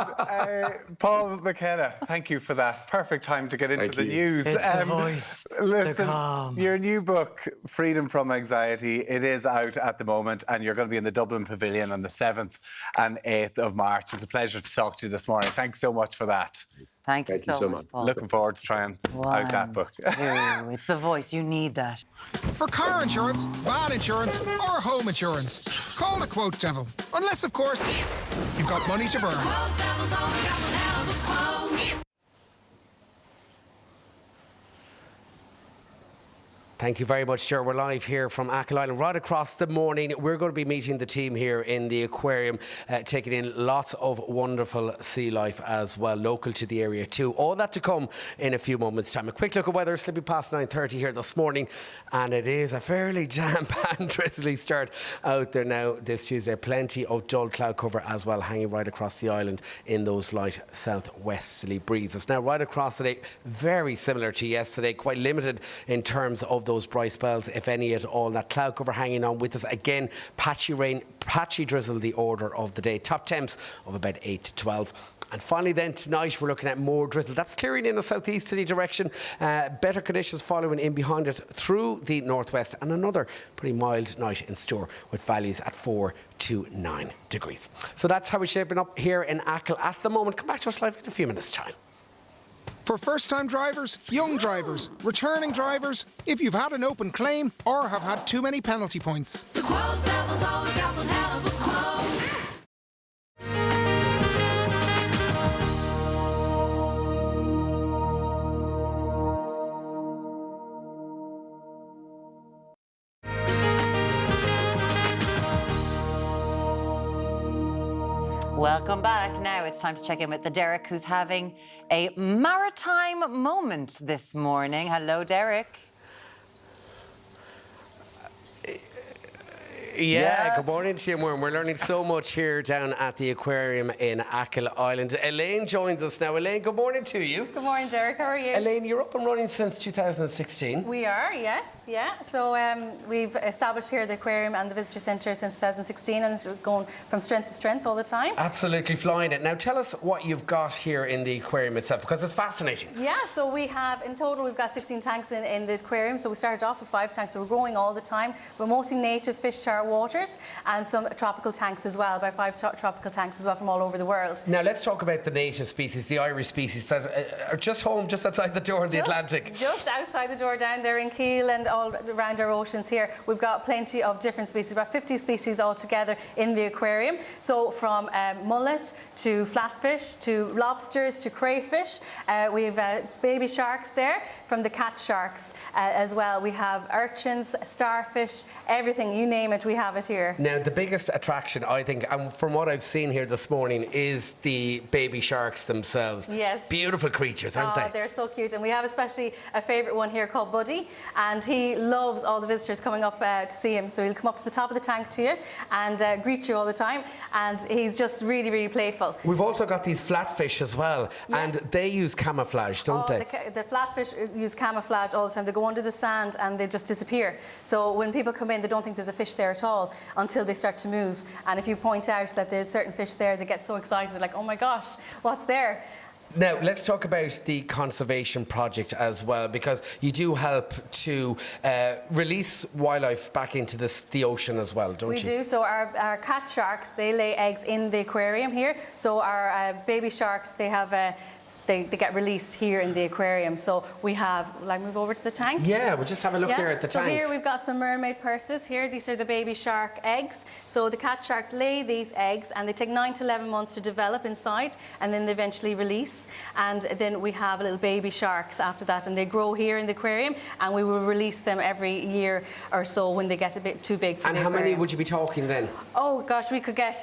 Paul McKenna, thank you for that. Perfect time to get into the news. It's the voice, listen, the calm. Your new book, Freedom from Anxiety, it is out at the moment, and you're going to be in the Dublin Pavilion on the 7th and 8th of March. It's a pleasure to talk to you this morning. Thanks so much for that. Thank you so much, Paul. Looking forward to trying out that book. It's the voice. You need that. For car insurance, van insurance, or home insurance, call the Quote Devil. Unless, of course, you've got money to burn. Thank you very much, Stuart. We're live here from Achill Island. Right across the morning, we're going to be meeting the team here in the aquarium, taking in lots of wonderful sea life as well, local to the area too. All that to come in a few moments' time. A quick look at weather, slipping past 9:30 here this morning, and it is a fairly jam-packed, drizzly start out there now this Tuesday. Plenty of dull cloud cover as well, hanging right across the island in those light southwesterly breezes. Now, right across today, very similar to yesterday, quite limited in terms of those bright spells, if any at all. That cloud cover hanging on with us again. Patchy rain, patchy drizzle, the order of the day. Top temps of about 8 to 12. And finally then tonight we're looking at more drizzle. That's clearing in a southeasterly direction. Better conditions following in behind it through the northwest, and another pretty mild night in store with values at 4 to 9 degrees. So that's how we're shaping up here in Achill at the moment. Come back to us live in a few minutes' time. For first-time drivers, young drivers, returning drivers, if you've had an open claim or have had too many penalty points. The Quote Devil's always got one hell of a quote. Welcome back. Now it's time to check in with the Deric, who's having a maritime moment this morning. Hello, Deric. Yeah, Yes. Good morning to you, We're learning so much here down at the aquarium in Achill Island. Elaine joins us now. Elaine, good morning to you. Good morning, Deric. How are you? Elaine, you're up and running since 2016. We are, yes, yeah. So we've established here the aquarium and the visitor centre since 2016, and it's going from strength to strength all the time. Absolutely flying it. Now tell us what you've got here in the aquarium itself, because it's fascinating. Yeah, so we have, in total, we've got 16 tanks in the aquarium. So we started off with 5 tanks, so we're growing all the time. We're mostly native fish char waters, and some tropical tanks as well, about 5 tropical tanks as well from all over the world. Now let's talk about the native species, the Irish species that are just home, just outside the door in the Atlantic. Just outside the door down there in Kiel and all around our oceans here, we've got plenty of different species, about 50 species altogether in the aquarium. So from mullet to flatfish to lobsters to crayfish, we have baby sharks there, from the cat sharks as well. We have urchins, starfish, everything, you name it, we have it here. Now the biggest attraction, I think, and from what I've seen here this morning, is the baby sharks themselves. Yes. Beautiful creatures, aren't they? They're so cute, and we have especially a favourite one here called Buddy, and he loves all the visitors coming up to see him. So he'll come up to the top of the tank to you and greet you all the time, and he's just really, really playful. We've also got these flatfish as well, and they use camouflage, don't they? The flatfish use camouflage all the time. They go under the sand and they just disappear. So when people come in, they don't think there's a fish there at all until they start to move. And if you point out that there's certain fish there, they get so excited, they're like, oh my gosh, what's there? Now, let's talk about the conservation project as well, because you do help to release wildlife back into the ocean as well, don't you? We do. So our cat sharks, they lay eggs in the aquarium here. So our baby sharks, they have they get released here in the aquarium. So we have, will I move over to the tank? Yeah, we'll just have a look there at the tanks. So here we've got some mermaid purses here. These are the baby shark eggs. So the cat sharks lay these eggs and they take 9 to 11 months to develop inside, and then they eventually release. And then we have little baby sharks after that, and they grow here in the aquarium, and we will release them every year or so when they get a bit too big for the aquarium. And how many would you be talking then? Oh gosh, we could get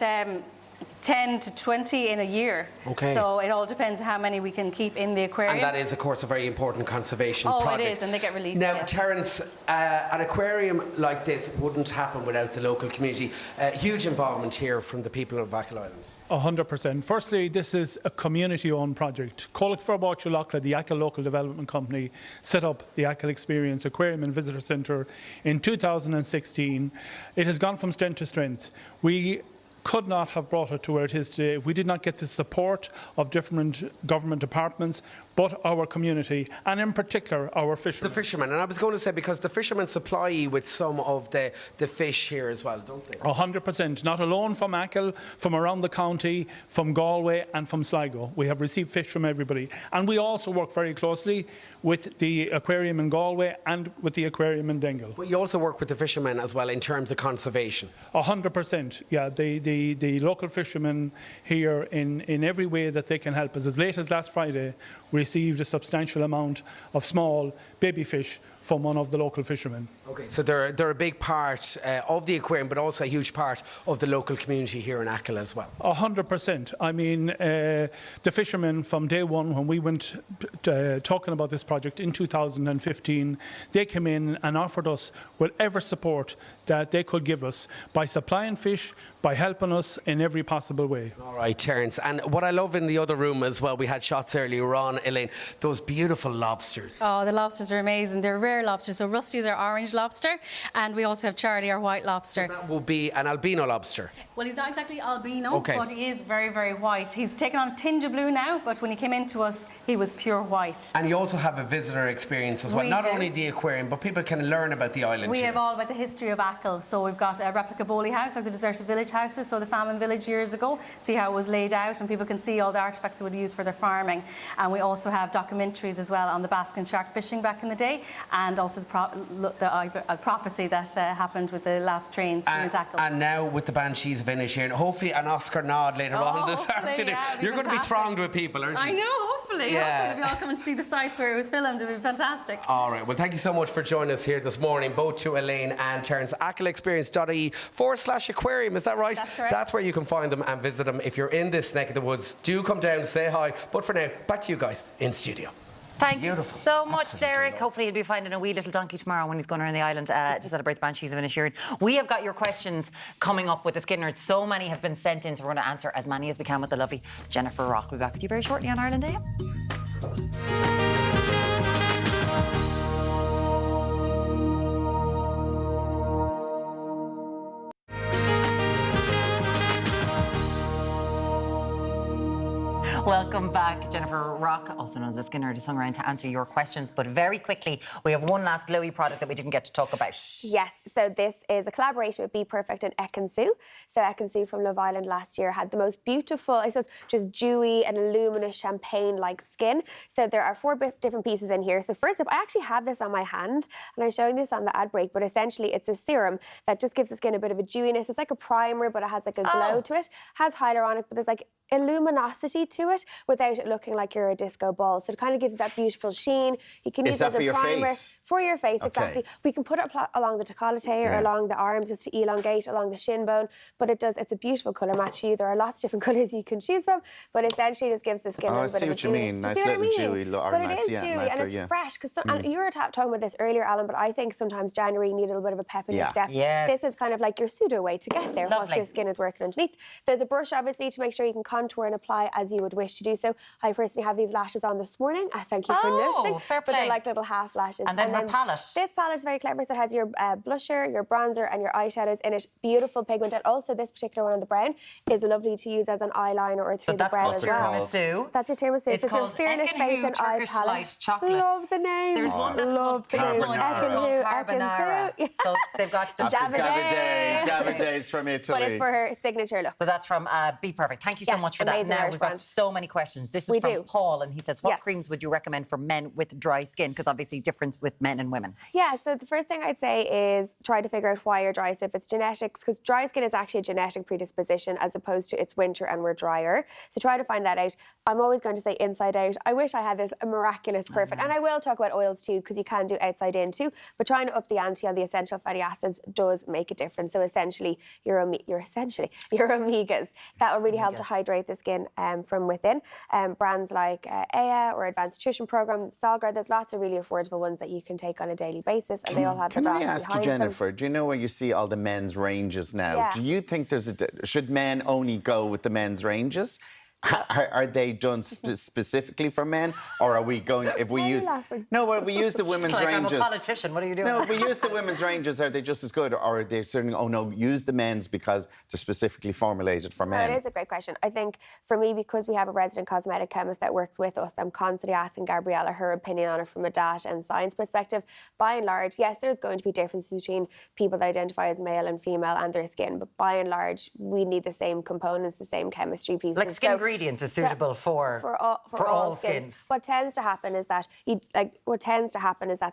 10 to 20 in a year. Okay. So it all depends how many we can keep in the aquarium. And that is, of course, a very important conservation project. Oh, it is, and they get released. Now, yes. Terence, an aquarium like this wouldn't happen without the local community. Huge involvement here from the people of Achill Island. 100%. Firstly, this is a community-owned project. Correspondent, the Achill Local Development Company, set up the Achill Experience Aquarium and Visitor Centre in 2016. It has gone from strength to strength. We could not have brought it to where it is today if we did not get the support of different government departments, but our community, and in particular our fishermen. The fishermen, and I was going to say, because the fishermen supply you with some of the fish here as well, don't they? 100%, not alone from Achill, from around the county, from Galway and from Sligo. We have received fish from everybody. And we also work very closely with the aquarium in Galway and with the aquarium in Dingle. But you also work with the fishermen as well in terms of conservation. 100%, yeah. The local fishermen here in every way that they can help us. As late as last Friday, we received a substantial amount of small baby fish from one of the local fishermen. Okay, so they're a big part of the aquarium, but also a huge part of the local community here in Achill as well. 100%. I mean, the fishermen from day one, when we went talking about this project in 2015, they came in and offered us whatever support that they could give us by supplying fish, by helping us in every possible way. All right, Terence. And what I love in the other room as well, we had shots earlier on, Elaine, those beautiful lobsters. Oh, the lobsters are amazing. They're rare lobsters. So Rusty's our orange lobster, and we also have Charlie, our white lobster. So that will be an albino lobster. Well, he's not exactly albino, okay, but he is very, very white. He's taken on a tinge of blue now, but when he came into us, he was pure white. And you also have a visitor experience as well. We Not do. only the aquarium, but people can learn about the island We here. have all about the history of Achill. So we've got a replica bowley house, like the deserted village houses, so the famine village years ago. See how it was laid out, and people can see all the artefacts they would use for their farming. And we also have documentaries as well on the basque and shark fishing back in the day, and also the prophecy that happened with the last trains coming into Achill. And now with the Banshees of Inisherin, and hopefully an Oscar nod later on this afternoon. Yeah, You're going to be thronged with people, aren't you? I know, hopefully. Yeah. Hopefully they'll all come to see the sites where it was filmed. It would be fantastic. All right. Well, thank you so much for joining us here this morning, both to Elaine and Terence. AchillExperience.ie/aquarium, is that right? That's correct. That's where you can find them and visit them. If you're in this neck of the woods, do come down and say hi. But for now, back to you guys in studio. Thank you so much, Deric. Hopefully he'll be finding a wee little donkey tomorrow when he's going around the island to celebrate the Banshees of Inisherin. We have got your questions coming up with the Skinners. So many have been sent in, so we're going to answer as many as we can with the lovely Jennifer Rock. We'll be back with you very shortly on Ireland AM. Welcome back, Jennifer Rock, also known as the Skin Nerd, has hung around to answer your questions. But very quickly, we have one last glowy product that we didn't get to talk about. Yes, so this is a collaboration with Be Perfect and Ekin-Su. So Ekin-Su from Love Island last year had the most beautiful, I suppose, just dewy and luminous champagne-like skin. So there are 4 different pieces in here. So first up, I actually have this on my hand, and I'm showing this on the ad break, but essentially it's a serum that just gives the skin a bit of a dewiness. It's like a primer, but it has like a glow to it. Has hyaluronic, but there's like a luminosity to it without it looking like you're a disco ball. So it kind of gives it that beautiful sheen. You can use it as a primer. For your face, exactly. We can put it along the décolleté or along the arms just to elongate along the shin bone, but it's a beautiful colour match for you. There are lots of different colours you can choose from, but essentially it just gives the skin a bit of a what you mean. Nice little dewy look. But it is dewy and it's fresh. And you were talking about this earlier, Alan, but I think sometimes January you need a little bit of a pep in your step. This is kind of like your pseudo way to get there whilst your skin is working underneath. There's a brush, obviously, to make sure you can contour and apply as you would wish to do so. I personally have these lashes on this morning. Thank you for noticing. Fair play. But they're like little half lashes. And then her palette. This palette is very clever. So it has your blusher, your bronzer, and your eyeshadows in it. Beautiful pigment. And also this particular one on the brown is lovely to use as an eyeliner or through the brow as well. Tiramisu. That's your tiramisu. It's your Fearless Face and Eye Turkish palette. Slice chocolate. Love the name. There's one that's called Carbonara. So they've got the Davide's from Italy. But it's for her signature look. So that's from Be Perfect. Thank you so much for that. Now we've got so many questions. This is from Paul, and he says, what creams would you recommend for men with dry skin? Because obviously difference with men and women. Yeah, so the first thing I'd say is try to figure out why you're dry. So if it's genetics, because dry skin is actually a genetic predisposition as opposed to it's winter and we're drier. So try to find that out. I'm always going to say inside out. I wish I had this miraculous perfect. And I will talk about oils too, because you can do outside in too. But trying to up the ante on the essential fatty acids does make a difference. So essentially, your omegas. That will really help to hydrate the skin from within. Brands like Aya or Advanced Nutrition Program, Salgar, there's lots of really affordable ones that you can take on a daily basis, and they all have the data Can I ask you, Jennifer, do you know where you see all the men's ranges now? Yeah. Do you think should men only go with the men's ranges? Are they done specifically for men, or are we going? If we use we use the women's ranges. I'm a politician. What are you doing? No, if we use the women's ranges, are they just as good, or are they certainly? Oh no, use the men's because they're specifically formulated for men. It is a great question. I think for me, because we have a resident cosmetic chemist that works with us, I'm constantly asking Gabriella her opinion on it from a data and science perspective. By and large, yes, there's going to be differences between people that identify as male and female and their skin, but by and large, we need the same components, the same chemistry pieces. Like skin ingredients is suitable for all skins. What tends to happen is that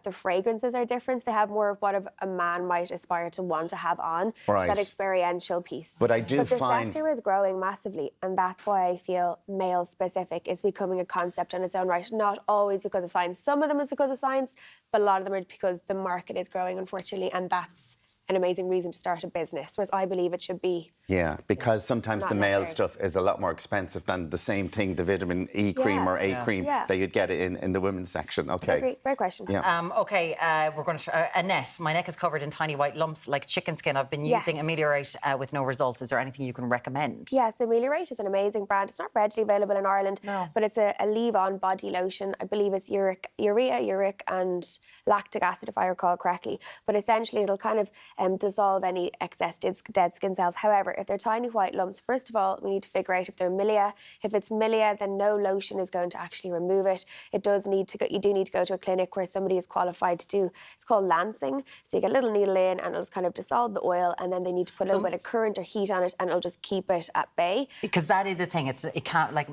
the fragrances are different. They have more of what a man might aspire to want to have on, that experiential piece. But the sector is growing massively, and that's why I feel male specific is becoming a concept in its own right. Not always because of science. Some of them is because of science, but a lot of them are because the market is growing, unfortunately, and that's an amazing reason to start a business, whereas I believe it should be. Yeah, because sometimes the male stuff is a lot more expensive than the same thing, the vitamin E cream or A cream that you'd get in the women's section. Okay. Great question. Yeah. We're going to Annette. My neck is covered in tiny white lumps like chicken skin. I've been using Ameliorate with no results. Is there anything you can recommend? Yes, Ameliorate is an amazing brand. It's not readily available in Ireland, but it's a leave-on body lotion. I believe it's uric, and lactic acid, if I recall correctly. But essentially, it'll kind of dissolve any excess dead skin cells. However, if they're tiny white lumps, first of all, we need to figure out if they're milia. If it's milia, then no lotion is going to actually remove it. You do need to go to a clinic where somebody is qualified to do, it's called lancing. So you get a little needle in and it'll just kind of dissolve the oil, and then they need to put a little bit of current or heat on it, and it'll just keep it at bay. Because that is a thing. It can't, like,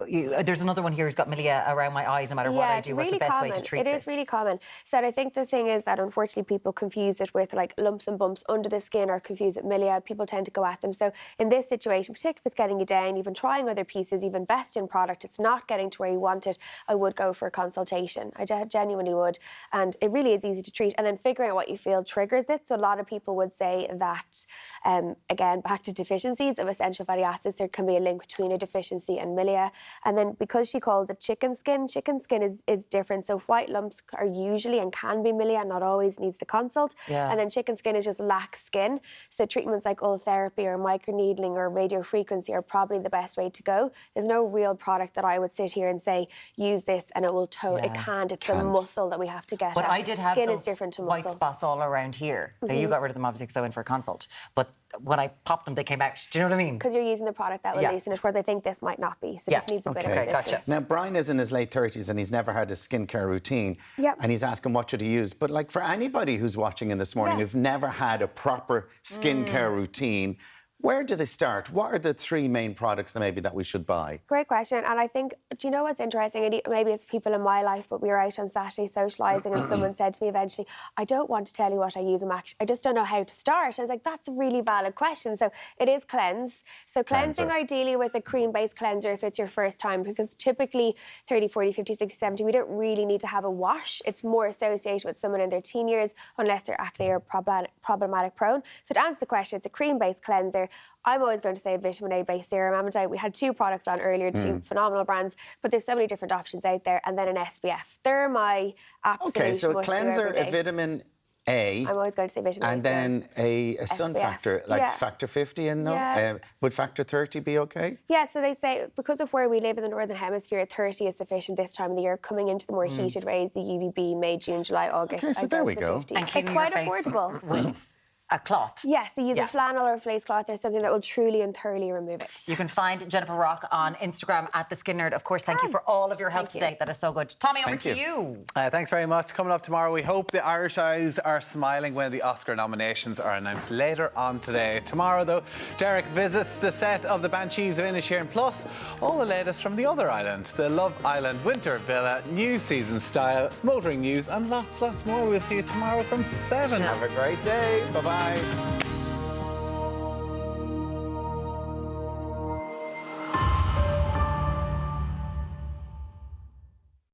there's another one here who's got milia around my eyes no matter what I do. What's the best way to treat this? It is really common. So I think the thing is that unfortunately people confuse it with like lumps and bumps under the skin, or confuse it milia. People tend to go at them. So in this situation, particularly if it's getting you down, you've been trying other pieces, you've invested in product, it's not getting to where you want it, I would go for a consultation. I genuinely would. And it really is easy to treat. And then figuring out what you feel triggers it. So a lot of people would say that, again, back to deficiencies of essential fatty acids, there can be a link between a deficiency and milia. And then because she calls it chicken skin is different. So white lumps are usually and can be milia, not always, needs the consult. And then chicken skin is just lax skin. So treatments like oil therapy or microneedling or radio frequency are probably the best way to go. There's no real product that I would sit here and say, use this and it will it can't. It's the muscle that we have to get But at. I did have skin those is different to white muscle. spots all around here. Now, you got rid of them obviously because I went for a consult. But when I popped them, they came out. Do you know what I mean? Because you're using the product that will loosen it, where they think this might not be. So this needs a bit of resistance. Now, Brian is in his late 30s and he's never had a skincare routine. Yep. And he's asking what should he use. But like for anybody who's watching in this morning who've never had a proper skincare routine, where do they start? What are the 3 main products that we should buy? Great question. And I think, do you know what's interesting? Maybe it's people in my life, but we were out on Saturday socialising and someone said to me eventually, I don't want to tell you what I use. I just don't know how to start. I was like, that's a really valid question. So it is cleanse. So cleansing ideally with a cream-based cleanser if it's your first time, because typically 30, 40, 50, 60, 70, we don't really need to have a wash. It's more associated with someone in their teen years unless they're acne or problematic prone. So to answer the question, it's a cream-based cleanser. I'm always going to say vitamin A-based serum. Amidite, we had 2 products on earlier, 2 phenomenal brands, but there's so many different options out there. And then an SPF. They're my absolute Okay, so a must-do cleanser, every day. a vitamin A. I'm always going to say vitamin A. And then a sun SPF. factor, like factor 50 and would factor 30 be okay? Yeah, so they say because of where we live in the Northern Hemisphere, 30 is sufficient this time of the year. Coming into the more heated rays, the UVB, May, June, July, August. Okay, so there we go. And It's cleaning quite your face affordable. with a cloth. Yes, so use a flannel or a fleece cloth or something that will truly and thoroughly remove it. You can find Jennifer Rock on Instagram at The Skin Nerd. Of course, thank you for all of your help today. That is so good. Tommy, over to you. Thanks very much. Coming up tomorrow, we hope the Irish eyes are smiling when the Oscar nominations are announced later on today. Tomorrow, though, Deric visits the set of The Banshees of Inisherin, plus all the latest from the other islands, the Love Island Winter Villa, new season style, motoring news, and lots more. We'll see you tomorrow from 7. Have a great day. Bye-bye.